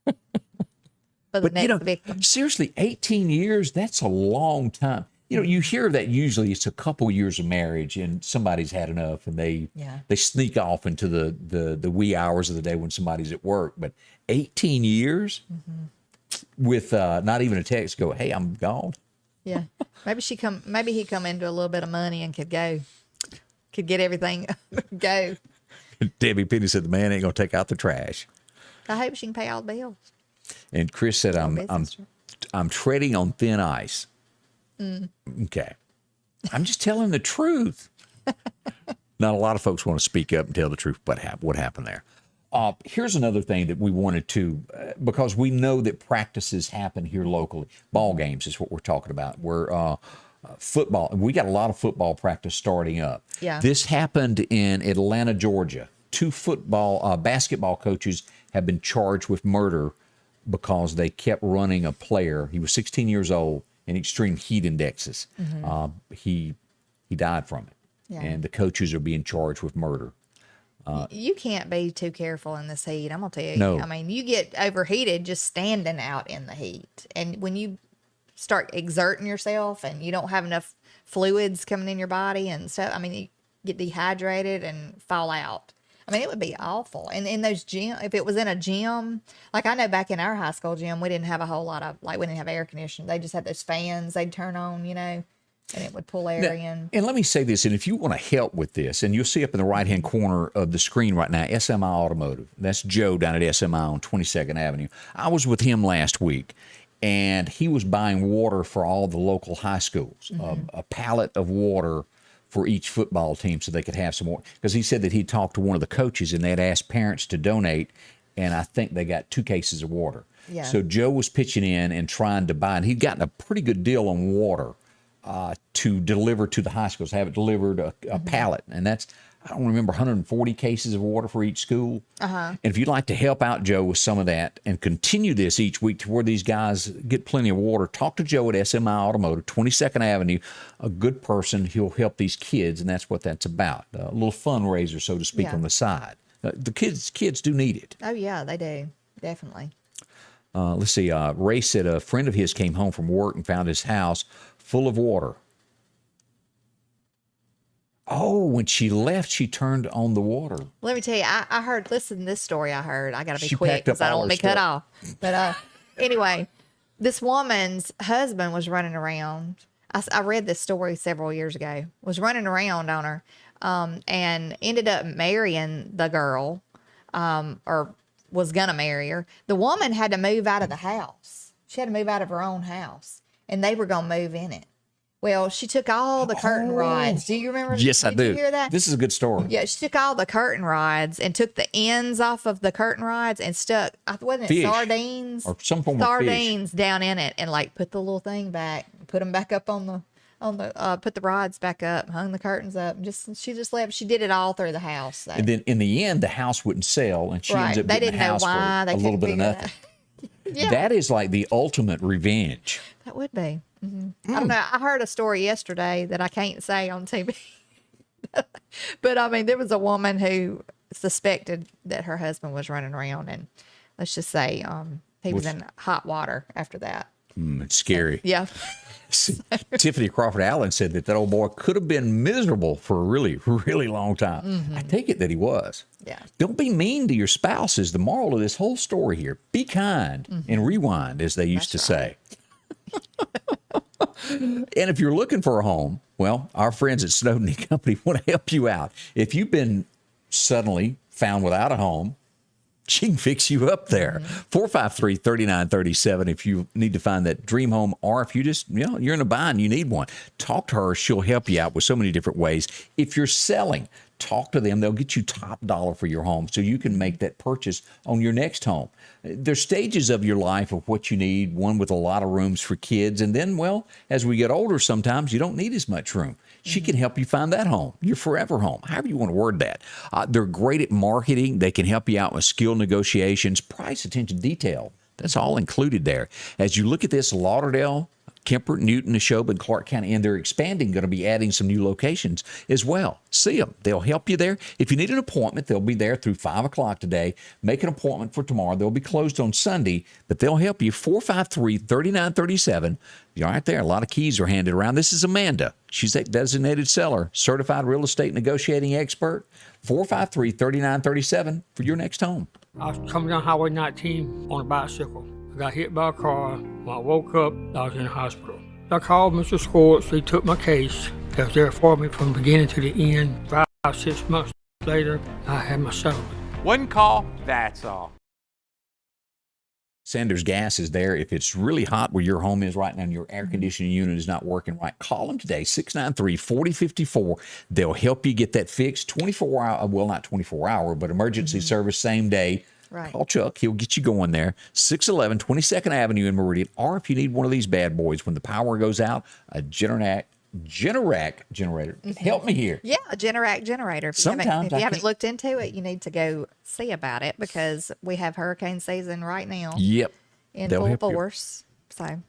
For the But, next victim. seriously, 18 years, that's a long time. You know, you hear that usually it's a couple years of marriage and somebody's had enough and they sneak off into the wee hours of the day when somebody's at work. But 18 years with not even a text go, hey, I'm gone. Yeah. Maybe he come into a little bit of money and could get everything go. Debbie Penny said the man ain't going to take out the trash. I hope she can pay all the bills. And Chris said, I'm treading on thin ice. Okay. I'm just telling the truth. Not a lot of folks want to speak up and tell the truth, but what happened there. Here's another thing that we wanted to, because we know that practices happen here locally. Ball games is what we're talking about. We're football. We got a lot of football practice starting up. Yeah. This happened in Atlanta, Georgia. 2 basketball coaches have been charged with murder because they kept running a player. He was 16 years old in extreme heat indexes. He died from it. Yeah. And the coaches are being charged with murder. You can't be too careful in this heat. I'm going to tell you. No. I mean, you get overheated just standing out in the heat. And when you start exerting yourself and you don't have enough fluids coming in your body and stuff, I mean, you get dehydrated and fall out. I mean, it would be awful. And in those if it was in a gym, like I know back in our high school gym, we didn't have a whole lot of, we didn't have air conditioning. They just had those fans they'd turn on, and it would pull air in. And let me say this, and if you want to help with this, and you'll see up in the right-hand corner of the screen right now, SMI Automotive. That's Joe down at SMI on 22nd Avenue. I was with him last week, and he was buying water for all the local high schools, a pallet of water for each football team so they could have some more. Because he said that he talked to one of the coaches, and they'd asked parents to donate, and I think they got 2 cases of water. Yeah. So Joe was pitching in and trying to buy, and he'd gotten a pretty good deal on water to deliver to the high schools, have it delivered a pallet. And that's, I don't remember, 140 cases of water for each school. And if you'd like to help out Joe with some of that and continue this each week to where these guys get plenty of water, talk to Joe at SMI Automotive, 22nd Avenue, a good person. He'll help these kids, and that's what that's about. A little fundraiser, so to speak, on the side. The kids do need it. Oh, yeah, they do. Definitely. Let's see. Ray said a friend of his came home from work and found his house full of water. Oh, when she left, she turned on the water. Let me tell you, I heard, listen to this story I heard. I got to be She quick packed up because I don't all want to be her cut off. But anyway, this woman's husband was running around. I read this story several years ago, was running around on her and ended up marrying the girl or was going to marry her. The woman had to move out of the house. She had to move out of her own house, and they were going to move in it. Well, she took all the curtain rods. Do you remember? Yes, I do. Did you hear that? This is a good story. Yeah, she took all the curtain rods and took the ends off of the curtain rods and stuck, wasn't it Fish. sardines? Or some form of fish. Sardines down in it, and like put the little thing back, put them back up on the put the rods back up, hung the curtains up. She just left. She did it all through the house. So. And then in the end, the house wouldn't sell, and she ends up They getting didn't the know house why. for They a little couldn't bit of figure nothing. Yeah. That is like the ultimate revenge. That would be. I don't know. I heard a story yesterday that I can't say on TV. But I mean, there was a woman who suspected that her husband was running around, and let's just say he was in hot water after that. It's scary. Yeah. Tiffany Crawford Allen said that old boy could have been miserable for a really, really long time. I take it that he was. Yeah. Don't be mean to your spouse is the moral of this whole story here. Be kind and rewind, as they used to say. And if you're looking for a home, well, our friends at Snowden & Company want to help you out. If you've been suddenly found without a home, she can fix you up there. 453-3937 if you need to find that dream home, or if you just, you're in a bind, you need one. Talk to her. She'll help you out with so many different ways. If you're selling, talk to them. They'll get you top dollar for your home so you can make that purchase on your next home. There's stages of your life of what you need, one with a lot of rooms for kids. And then, well, as we get older, sometimes you don't need as much room. She can help you find that home, your forever home, however you want to word that. They're great at marketing. They can help you out with skill negotiations, price, attention, detail. That's all included there. As you look at this, Lauderdale, Kemper, Newton, Neshoba, Clark County, and they're expanding, going to be adding some new locations as well. See them. They'll help you there. If you need an appointment, they'll be there through 5 o'clock today. Make an appointment for tomorrow. They'll be closed on Sunday, but they'll help you. 453-3937. You're right there. A lot of keys are handed around. This is Amanda. She's a designated seller, certified real estate negotiating expert. 453-3937 for your next home. I was coming down Highway 19 on a bicycle. I got hit by a car. When I woke up, I was in the hospital. I called Mr. Schwartz. He took my case. He was there for me from the beginning to the end. 5-6 months later, I had my settlement. One call, that's all. Sanders Gas is there. If it's really hot where your home is right now and your air conditioning unit is not working right, call them today, 693-4054. They'll help you get that fixed. 24-hour, well, not 24-hour, but emergency service, same day. Right. Call Chuck. He'll get you going there. 611 22nd Avenue in Meridian. Or if you need one of these bad boys, when the power goes out, a Generac generator. Help me here. Yeah, a Generac generator. If Sometimes you haven't looked into it, you need to go see about it because we have hurricane season right now. Yep. In They'll full help you. force. So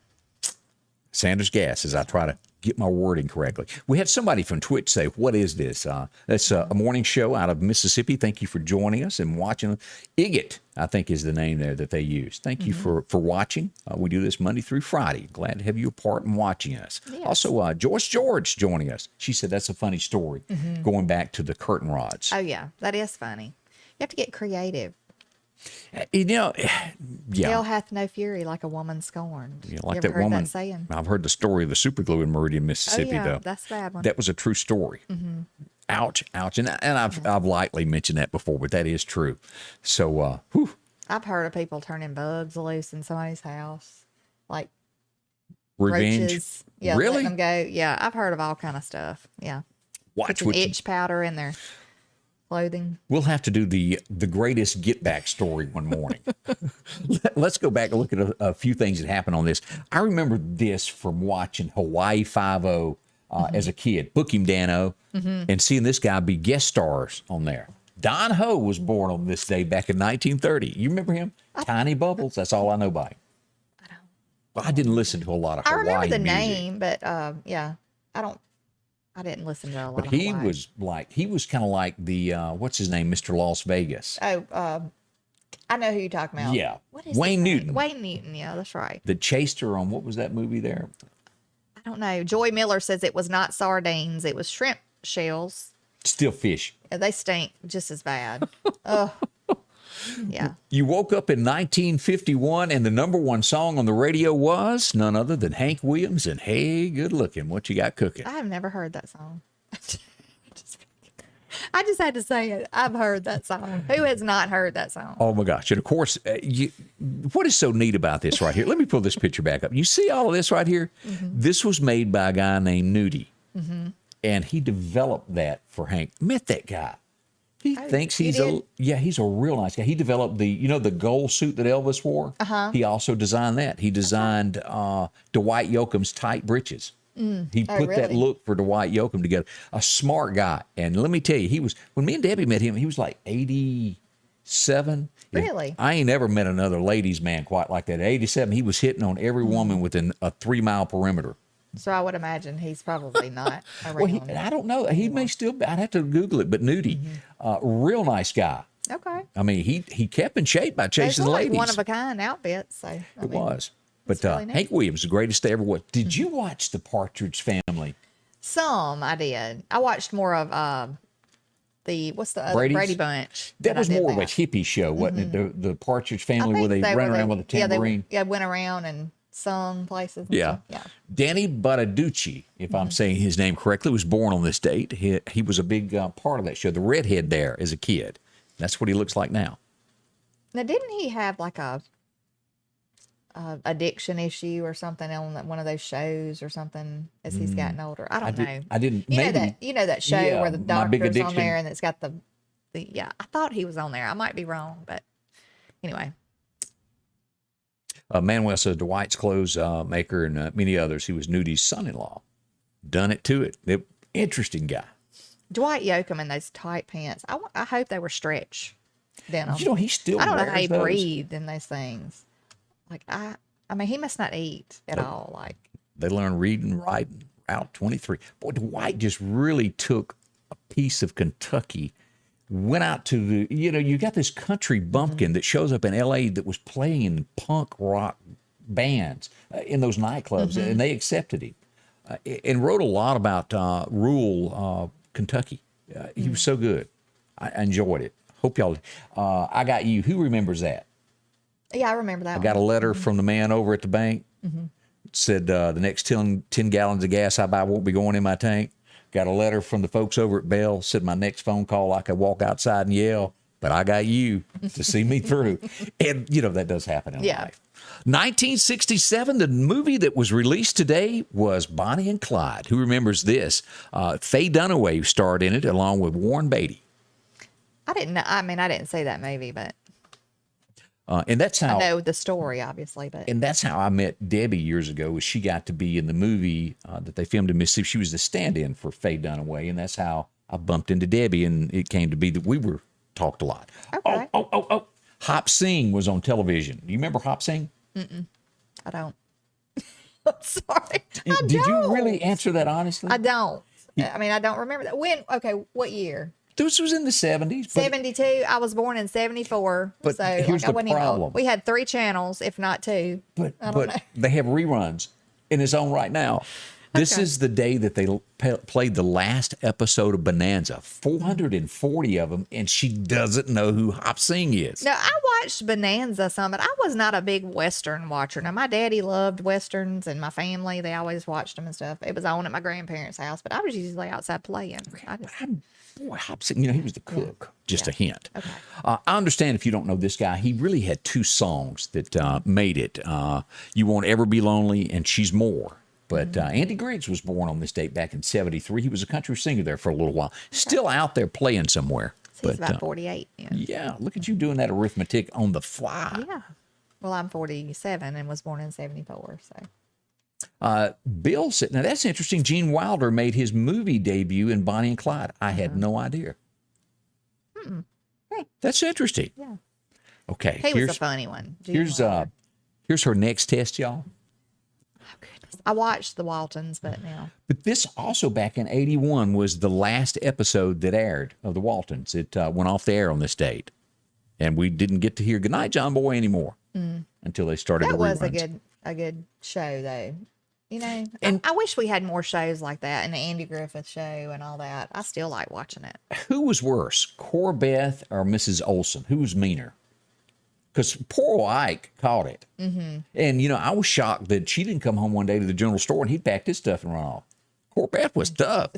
Sanders Gas, as I try to get my wording correctly. We had somebody from Twitch say, what is this? That's a morning show out of Mississippi. Thank you for joining us and watching. Igot, I think, is the name there that they use. Thank you for watching. We do this Monday through Friday. Glad to have you a part in watching us. Yes. Also, Joyce George joining us. She said that's a funny story, going back to the curtain rods. oh yeah, that is funny. You have to get creative. Yeah. Hell hath no fury like a woman scorned. Yeah, like you that ever heard woman. that saying? I've heard the story of the super glue in Meridian, Mississippi, Oh yeah, though. that's a bad one. That was a true story. Ouch, ouch. And I've lightly mentioned that before, but that is true. So, I've heard of people turning bugs loose in somebody's house, like revenge. roaches. Yeah, Really? letting them go. Yeah, I've heard of all kind of stuff. Yeah, Watch put what you, itch powder in their clothing. we'll have to do the greatest get back story one morning. Let's go back and look at a few things that happened on this. I remember this from watching Hawaii 5-0 as a kid. Book him, Dano, and seeing this guy be guest stars on there. Don Ho was born on this day back in 1930. You remember him? Tiny Bubbles. That's all I know by him. I didn't listen to a lot of Hawaii I remember the music. name, but yeah, I didn't listen to a lot But of he Hawaii. was kind of like the, what's his name, Mr. Las Vegas. Oh, I know who you're talking about. Yeah. What is Wayne his name? Newton. Wayne Newton, yeah, that's right. That chased her on, what was that movie there? I don't know. Joy Miller says it was not sardines, it was shrimp shells. Still fish. They stink just as bad. Oh, yeah. You woke up in 1951 and the number one song on the radio was none other than Hank Williams and Hey Good Looking. What you got cooking? I have never heard that song. I just had to say it. I've heard that song. Who has not heard that song? Oh my gosh. And of course, what is so neat about this right here? Let me pull this picture back up. You see all of this right here? This was made by a guy named Nudie. And he developed that for Hank. Met that guy. He thinks he's he's a real nice guy. He developed the gold suit that Elvis wore. He also designed that. He designed Dwight Yoakam's tight breeches. He put that look for Dwight Yoakam together. A smart guy. And let me tell you, when me and Debbie met him, he was like 87. Really? I ain't ever met another ladies' man quite like that. At 87, he was hitting on every woman within a 3-mile perimeter. So I would imagine he's probably not around. Well, I don't know. He may still be. I'd have to Google it. But Nudie, real nice guy. Okay. I mean, he kept in shape by chasing the ladies. One of a kind outfit. So It was. But really nice. Hank Williams, the greatest they ever was. Did you watch The Partridge Family? Some I did. I watched more of what's the other Brady's? Brady Bunch. That was I did more of a hippie show, wasn't it? The Partridge Family, where they ran around with a tambourine. Yeah, went around and sung places. And Yeah. stuff. Yeah. Danny Bottaducci, if I'm saying his name correctly, was born on this date. He was a big part of that show. The redhead there as a kid. That's what he looks like now. Now, didn't he have like a addiction issue or something on one of those shows or something as he's gotten older? I don't know. I didn't. You know that show Yeah, where the My Big doctor's on Addiction. there and it's got the yeah. I thought he was on there. I might be wrong, but anyway. Manuel says Dwight's clothes maker and many others. He was Nudie's son-in-law. Done it to it. Interesting guy. Dwight Yoakam in those tight pants. I hope they were stretch denim. He still. I don't know how wears he those. breathed in those things. Like I mean, he must not eat at all. Like They learn reading and writing. Route 23. Boy, Dwight just really took a piece of Kentucky. Went out to you got this country bumpkin that shows up in L.A. that was playing in punk rock bands in those nightclubs, and they accepted him. And wrote a lot about rural Kentucky. He was so good. I enjoyed it. Hope y'all. I Got You. Who remembers that? yeah, I remember that. I got a letter from the man over at the bank. It said the next 10 gallons of gas I buy won't be going in my tank. Got a letter from the folks over at Bell. Said my next phone call I could walk outside and yell, but I got you to see me through. And that does happen in life. 1967, the movie that was released today was Bonnie and Clyde. Who remembers this? Faye Dunaway starred in it along with Warren Beatty. I didn't know. I mean, I didn't see that movie, but And that's how I know the story, obviously. But And that's how I met Debbie years ago. Was she got to be in the movie that they filmed in Mississippi? She was the stand-in for Faye Dunaway, and that's how I bumped into Debbie. And it came to be that we were talked a lot. Okay. Oh! Hop Sing was on television. Do you remember Hop Sing? I don't. I'm sorry. Did you really answer that honestly? I don't. I mean, I don't remember that. When? Okay, what year? This was in the 70s. 72. I was born in 74. But so here's I the wasn't even old. problem. We had 3 channels, if not 2. But I don't know. they have reruns in its own right now. This Okay. is the day that they played the last episode of Bonanza. 440 of them, and she doesn't know who Hop Sing is. No, I watched Bonanza some, but I was not a big Western watcher. Now, my daddy loved Westerns, and my family, they always watched them and stuff. It was on at my grandparents' house, but I was usually outside playing. Boy, Hop Sing, he was the cook. Just a hint. Okay. I understand if you don't know this guy, he really had 2 songs that made it. You Won't Ever Be Lonely and She's More. But Andy Griggs was born on this date back in 73. He was a country singer there for a little while. Still out there playing somewhere. So he's about 48. Yeah. Yeah, look at you doing that arithmetic on the fly. Yeah. Well, I'm 47 and was born in 74. So Bill said, now that's interesting. Gene Wilder made his movie debut in Bonnie and Clyde. I had no idea. That's interesting. Yeah. Okay. He was a funny one. Gene Here's Wilder. here's her next test, y'all. Oh, goodness. I watched the Waltons, but now. But this also back in 81 was the last episode that aired of the Waltons. It went off the air on this date. And we didn't get to hear Goodnight, John Boy anymore until they started That the was reruns. a good show, though. You know, And- I wish we had more shows like that, and the Andy Griffith Show and all that. I still like watching it. Who was worse, Corbeth or Mrs. Olson? Who was meaner? Because poor old Ike caught it. Mm-hmm. And, you know, I was shocked that she didn't come home one day to the general store and he packed his stuff and run off. Corbeth was tough.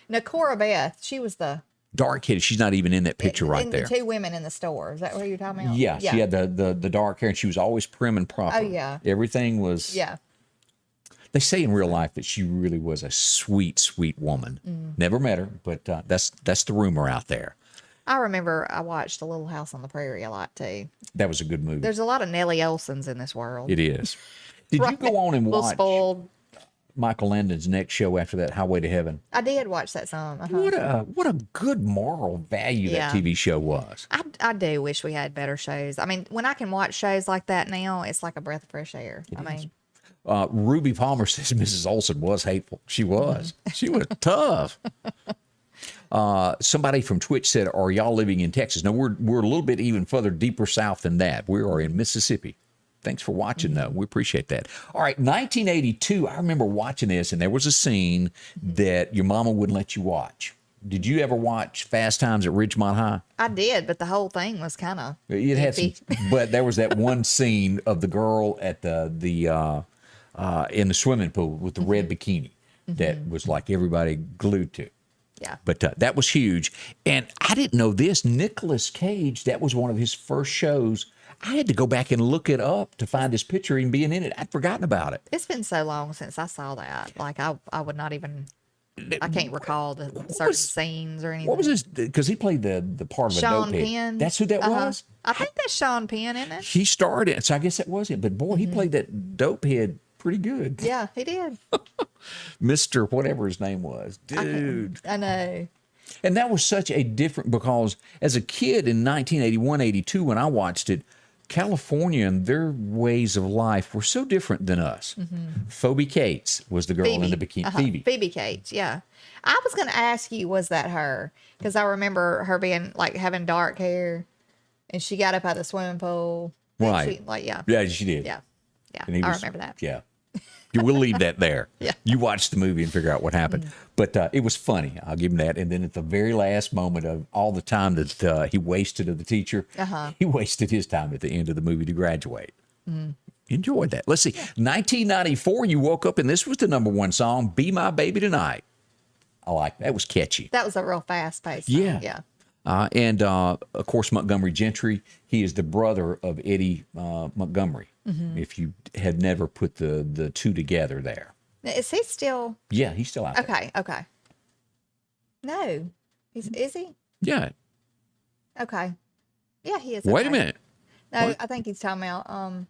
Now, Cora Beth, she was the Dark-headed. She's not even in that picture right and there. The two women in the store. Is that what you're talking about? Yeah, she had the dark hair and she was always prim and proper. Oh, yeah. Everything was... Yeah. They say in real life that she really was a sweet, sweet woman. Never met her, but that's the rumor out there. I remember I watched A Little House on the Prairie a lot, too. That was a good movie. There's a lot of Nellie Olsons in this world. It is. Did you go on and A little watch spoiled. Michael Landon's next show after that, Highway to Heaven? I did watch that some. Uh-huh. What a good moral value Yeah. that TV show was. I do wish we had better shows. I mean, when I can watch shows like that now, it's like a breath of fresh air. Ruby Palmer says Mrs. Olson was hateful. She was. She was tough. Somebody from Twitch said, "Are y'all living in Texas?" No, we're a little bit even further deeper south than that. We are in Mississippi. Thanks for watching, though. We appreciate that. All right, 1982. I remember watching this, and there was a scene that your mama wouldn't let you watch. Did you ever watch Fast Times at Ridgemont High? I did, but the whole thing was kind of It had some, but there was that one scene of the girl at the in the swimming pool with the red bikini that was like everybody glued to. yeah. But that was huge. And I didn't know this. Nicolas Cage, that was one of his first shows. I had to go back and look it up to find his picture and being in it. I'd forgotten about it. It's been so long since I saw that. Like I would not even. I can't recall the certain scenes or anything. What was his? Because he played the part of Sean a dopehead. Penn. That's who that was? I think that's Sean Penn, isn't it? He starred it. So I guess that was it. But boy, he played that dopehead pretty good. Yeah, he did. Mr. whatever his name was. Dude. I know. And that was such a different, because as a kid in 1981, 82, when I watched it, California and their ways of life were so different than us. Phoebe Cates was the girl in the bikini. Phoebe Cates, yeah. I was going to ask you, was that her? Because I remember her being like having dark hair, and she got up out of the swimming pool. And Right. yeah. Yeah, she did. Yeah. Yeah. And he I was- remember that. Yeah. We'll leave that there. Yeah. You watch the movie and figure out what happened. But it was funny. I'll give him that. And then at the very last moment of all the time that he wasted of the teacher, he wasted his time at the end of the movie to graduate. Enjoyed that. Let's see. 1994, you woke up and this was the #1 song, Be My Baby Tonight. I like that. That was catchy. That was a real fast pace. Yeah. Yeah. And of course, Montgomery Gentry, he is the brother of Eddie Montgomery. If you had never put the two together there. Now, is he still Yeah, he's still out there. okay? Okay. No, is he? Yeah. Okay. Yeah, he is. Wait okay. a minute. No, What? I think he's talking about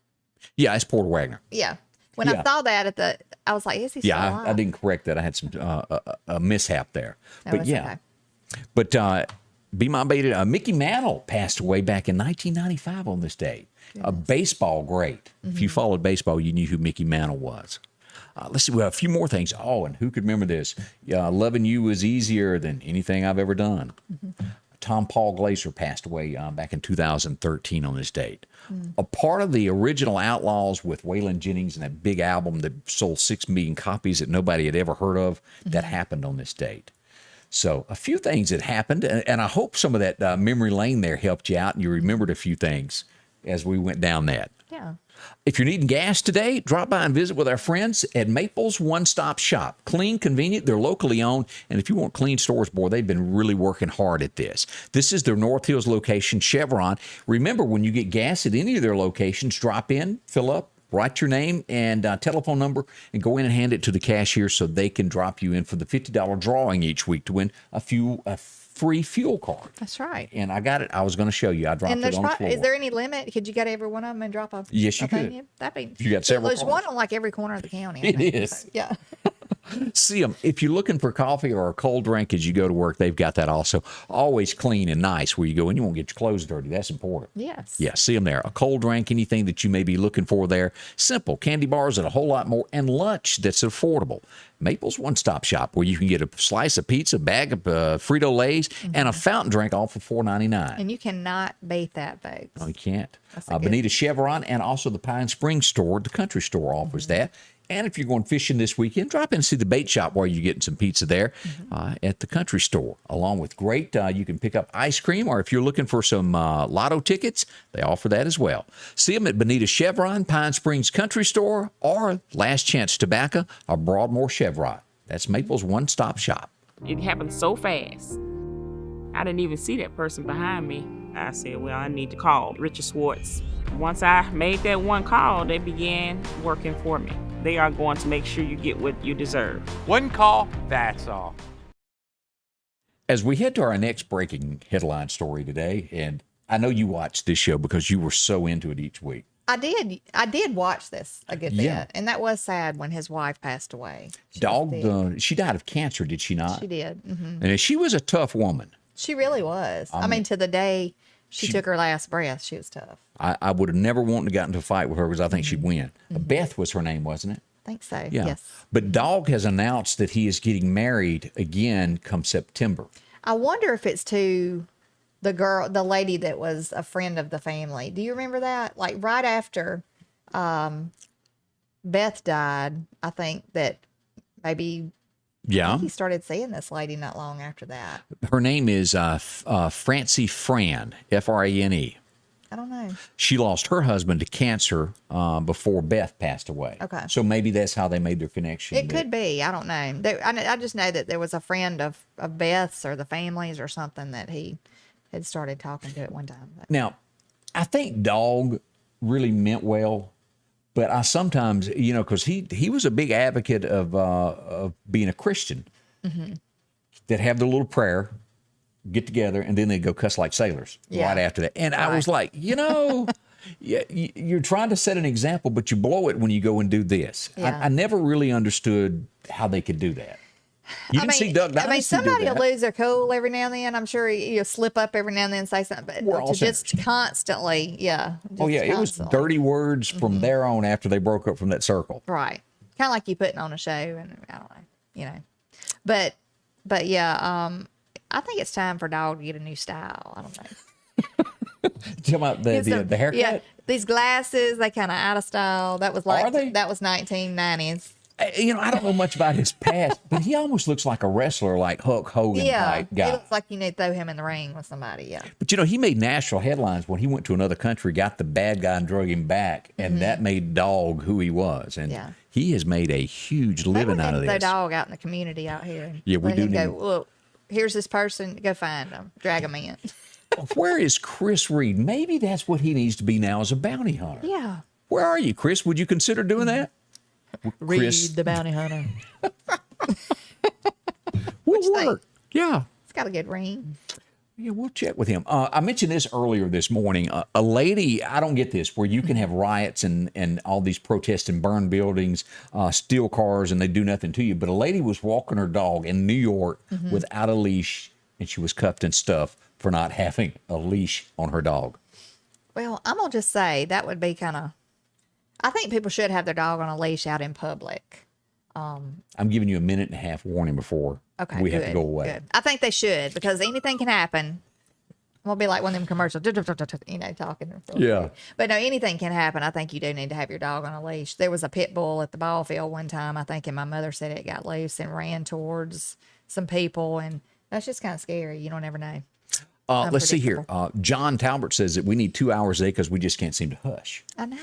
Yeah, it's Porter Wagner. yeah. When Yeah. I saw that I was like, is he still Yeah, alive? I didn't correct that. I had some a mishap there. No, But it's yeah. okay. But Be My Baby. Mickey Mantle passed away back in 1995 on this day. A baseball great. If you followed baseball, you knew who Mickey Mantle was. Let's see. We have a few more things. Oh, and who could remember this? Loving You was easier than anything I've ever done. Tom Paul Glaser passed away back in 2013 on this date. A part of the original Outlaws with Waylon Jennings and that big album that sold 6 million copies that nobody had ever heard of, that happened on this date. So a few things that happened, and I hope some of that memory lane there helped you out and you remembered a few things as we went down that. Yeah. If you're needing gas today, drop by and visit with our friends at Maple's One Stop Shop. Clean, convenient, they're locally owned, and if you want clean stores, boy, they've been really working hard at this. This is their North Hills location, Chevron. Remember, when you get gas at any of their locations, drop in, fill up, write your name and telephone number and go in and hand it to the cashier so they can drop you in for the $50 drawing each week to win a free fuel card. That's right. And I got it. I was going to show you. I dropped And it on the floor. is there any limit? Could you go to every one of them and drop a? Yes, you a could. thing? That'd be. You got several There's cards. one on like every corner of the county. I It think. is. So, yeah. See them. If you're looking for coffee or a cold drink as you go to work, they've got that also. Always clean and nice where you go, and you won't get your clothes dirty. That's important. Yes. Yeah, see them there. A cold drink, anything that you may be looking for there. Simple. Candy bars and a whole lot more. And lunch that's affordable. Maple's one-stop shop where you can get a slice of pizza, bag of Frito-Lays, and a fountain drink all for $4.99. And you cannot beat that, folks. No, you can't. That's a good- Bonita Chevron and also the Pine Springs store, the country store, offers that. And if you're going fishing this weekend, drop in and see the bait shop while you're getting some pizza there at the country store. Along with great, you can pick up ice cream, or if you're looking for some lotto tickets, they offer that as well. See them at Bonita Chevron, Pine Springs Country Store, or Last Chance Tobacco, or Broadmoor Chevron. That's Maple's one-stop shop. It happened so fast. I didn't even see that person behind me. I said, well, I need to call Richard Schwartz. Once I made that one call, they began working for me. They are going to make sure you get what you deserve. One call, that's all. As we head to our next breaking headline story today, and I know you watched this show because you were so into it each week. I did watch this a good bit, Yeah. and that was sad when his wife passed away. She She died of cancer, did she not? She did. Mm-hmm. And she was a tough woman. She really was. I mean, to the day she took her last breath, she was tough. I would have never wanted to get into a fight with her because I think she'd win. Beth was her name, wasn't it? I think so. Yeah. Yes. But Dog has announced that he is getting married again come September. I wonder if it's to the lady that was a friend of the family. Do you remember that? Like right after Beth died, I think that maybe Yeah. he started seeing this lady not long after that. Her name is Francie Fran, Frane. I don't know. She lost her husband to cancer before Beth passed away. Okay. So maybe that's how they made their connection. It could be. I don't know. I just know that there was a friend of Beth's or the family's or something that he had started talking to at one time. But Now, I think Dog really meant well, but I sometimes, because he was a big advocate of being a Christian, that have the little prayer, get together, and then they go cuss like sailors right after that. And I was like, yeah, you're trying to set an example, but you blow it when you go and do this. Yeah. I never really understood how they could do that. You didn't see Doug Dynasty somebody do will that. lose their cool every now and then. I'm sure you'll slip up every now and then and say something, but We're all to just constantly, Oh, yeah, it was dirty words from there on after they broke up from that circle. Right. Kind of like you putting on a show, and I don't know, But yeah, I think it's time for Dog to get a new style. I don't know. Talking about the haircut? Yeah, these glasses, they kind of out of style. That was like Are they? that was 1990s. I don't know much about his past, but he almost looks like a wrestler, like Hulk Hogan type It guy. looks like you need to throw him in the ring with somebody. Yeah. But he made national headlines when he went to another country, got the bad guy and drug him back, and that made Dog who he was. And Yeah. he has made a huge living out of Throw this. Dog out in the community out here. And Yeah, we let do him go, need- look, here's this person. Go find them. Drag them in. Where is Chris Reed? Maybe that's what he needs to be now as a bounty hunter. Yeah. Where are you, Chris? Would you consider doing that? Chris, Read the bounty hunter. will you think? work. Yeah. It's got a good ring. Yeah, we'll check with him. I mentioned this earlier this morning. A lady, I don't get this, where you can have riots and all these protests and burn buildings, steal cars, and they do nothing to you. But a lady was walking her dog in New York without a leash, and she was cuffed and stuff for not having a leash on her dog. Well, I'm going to just say that would be kind of, I think people should have their dog on a leash out in public. I'm giving you a minute and a half warning before we have to go away. Good. I think they should, because anything can happen. I'm going to be like one of them commercials, talking. Yeah. But no, anything can happen. I think you do need to have your dog on a leash. There was a pit bull at the ball field one time, I think, and my mother said it got loose and ran towards some people, and that's just kind of scary. You don't ever know. Let's see here. John Talbert says that we need 2 hours a day because we just can't seem to hush. I know.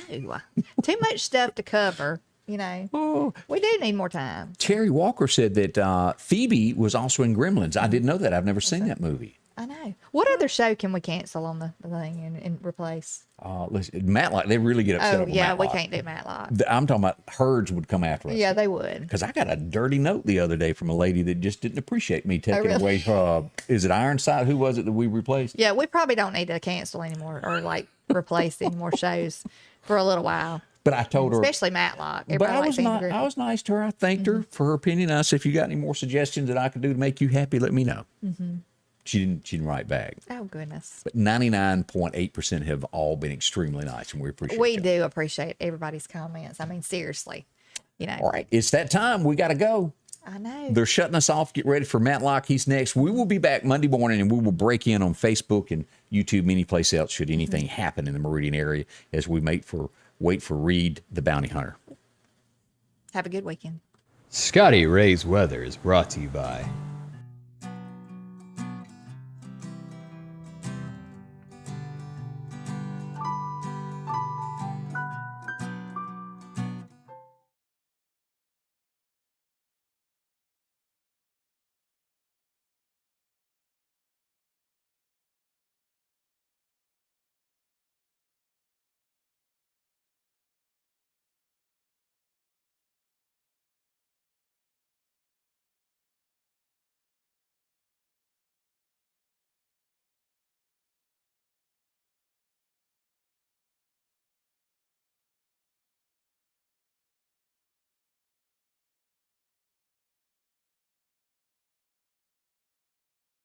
Too much stuff to cover, We do need more time. Terry Walker said that Phoebe was also in Gremlins. I didn't know that. I've never seen that movie. I know. What other show can we cancel on the thing and replace? Listen, Matlock, they really get upset Oh, over yeah, Matlock. we can't do Matlock. I'm talking about Herds would come after us. Yeah, they would. Because I got a dirty note the other day from a lady that just didn't appreciate me taking really? away her. Is it Ironside? Who was it that we replaced? Yeah, we probably don't need to cancel anymore or like replace any more shows for a little while. But I told her, Especially Matlock. but Everybody I likes was Andy not. Griffith. I was nice to her. I thanked her for her opinion. I said, if you got any more suggestions that I could do to make you happy, let me know. She didn't. She didn't write back. Oh, goodness. But 99.8% have all been extremely nice, and we appreciate. We you. do appreciate everybody's comments. I mean, seriously. You know. All right, it's that time. We got to go. I know. They're shutting us off. Get ready for Matlock. He's next. We will be back Monday morning, and we will break in on Facebook and YouTube, any place else, should anything happen in the Meridian area, as we wait for Reed, the bounty hunter. Have a good weekend. Scotty Ray's Weather is brought to you by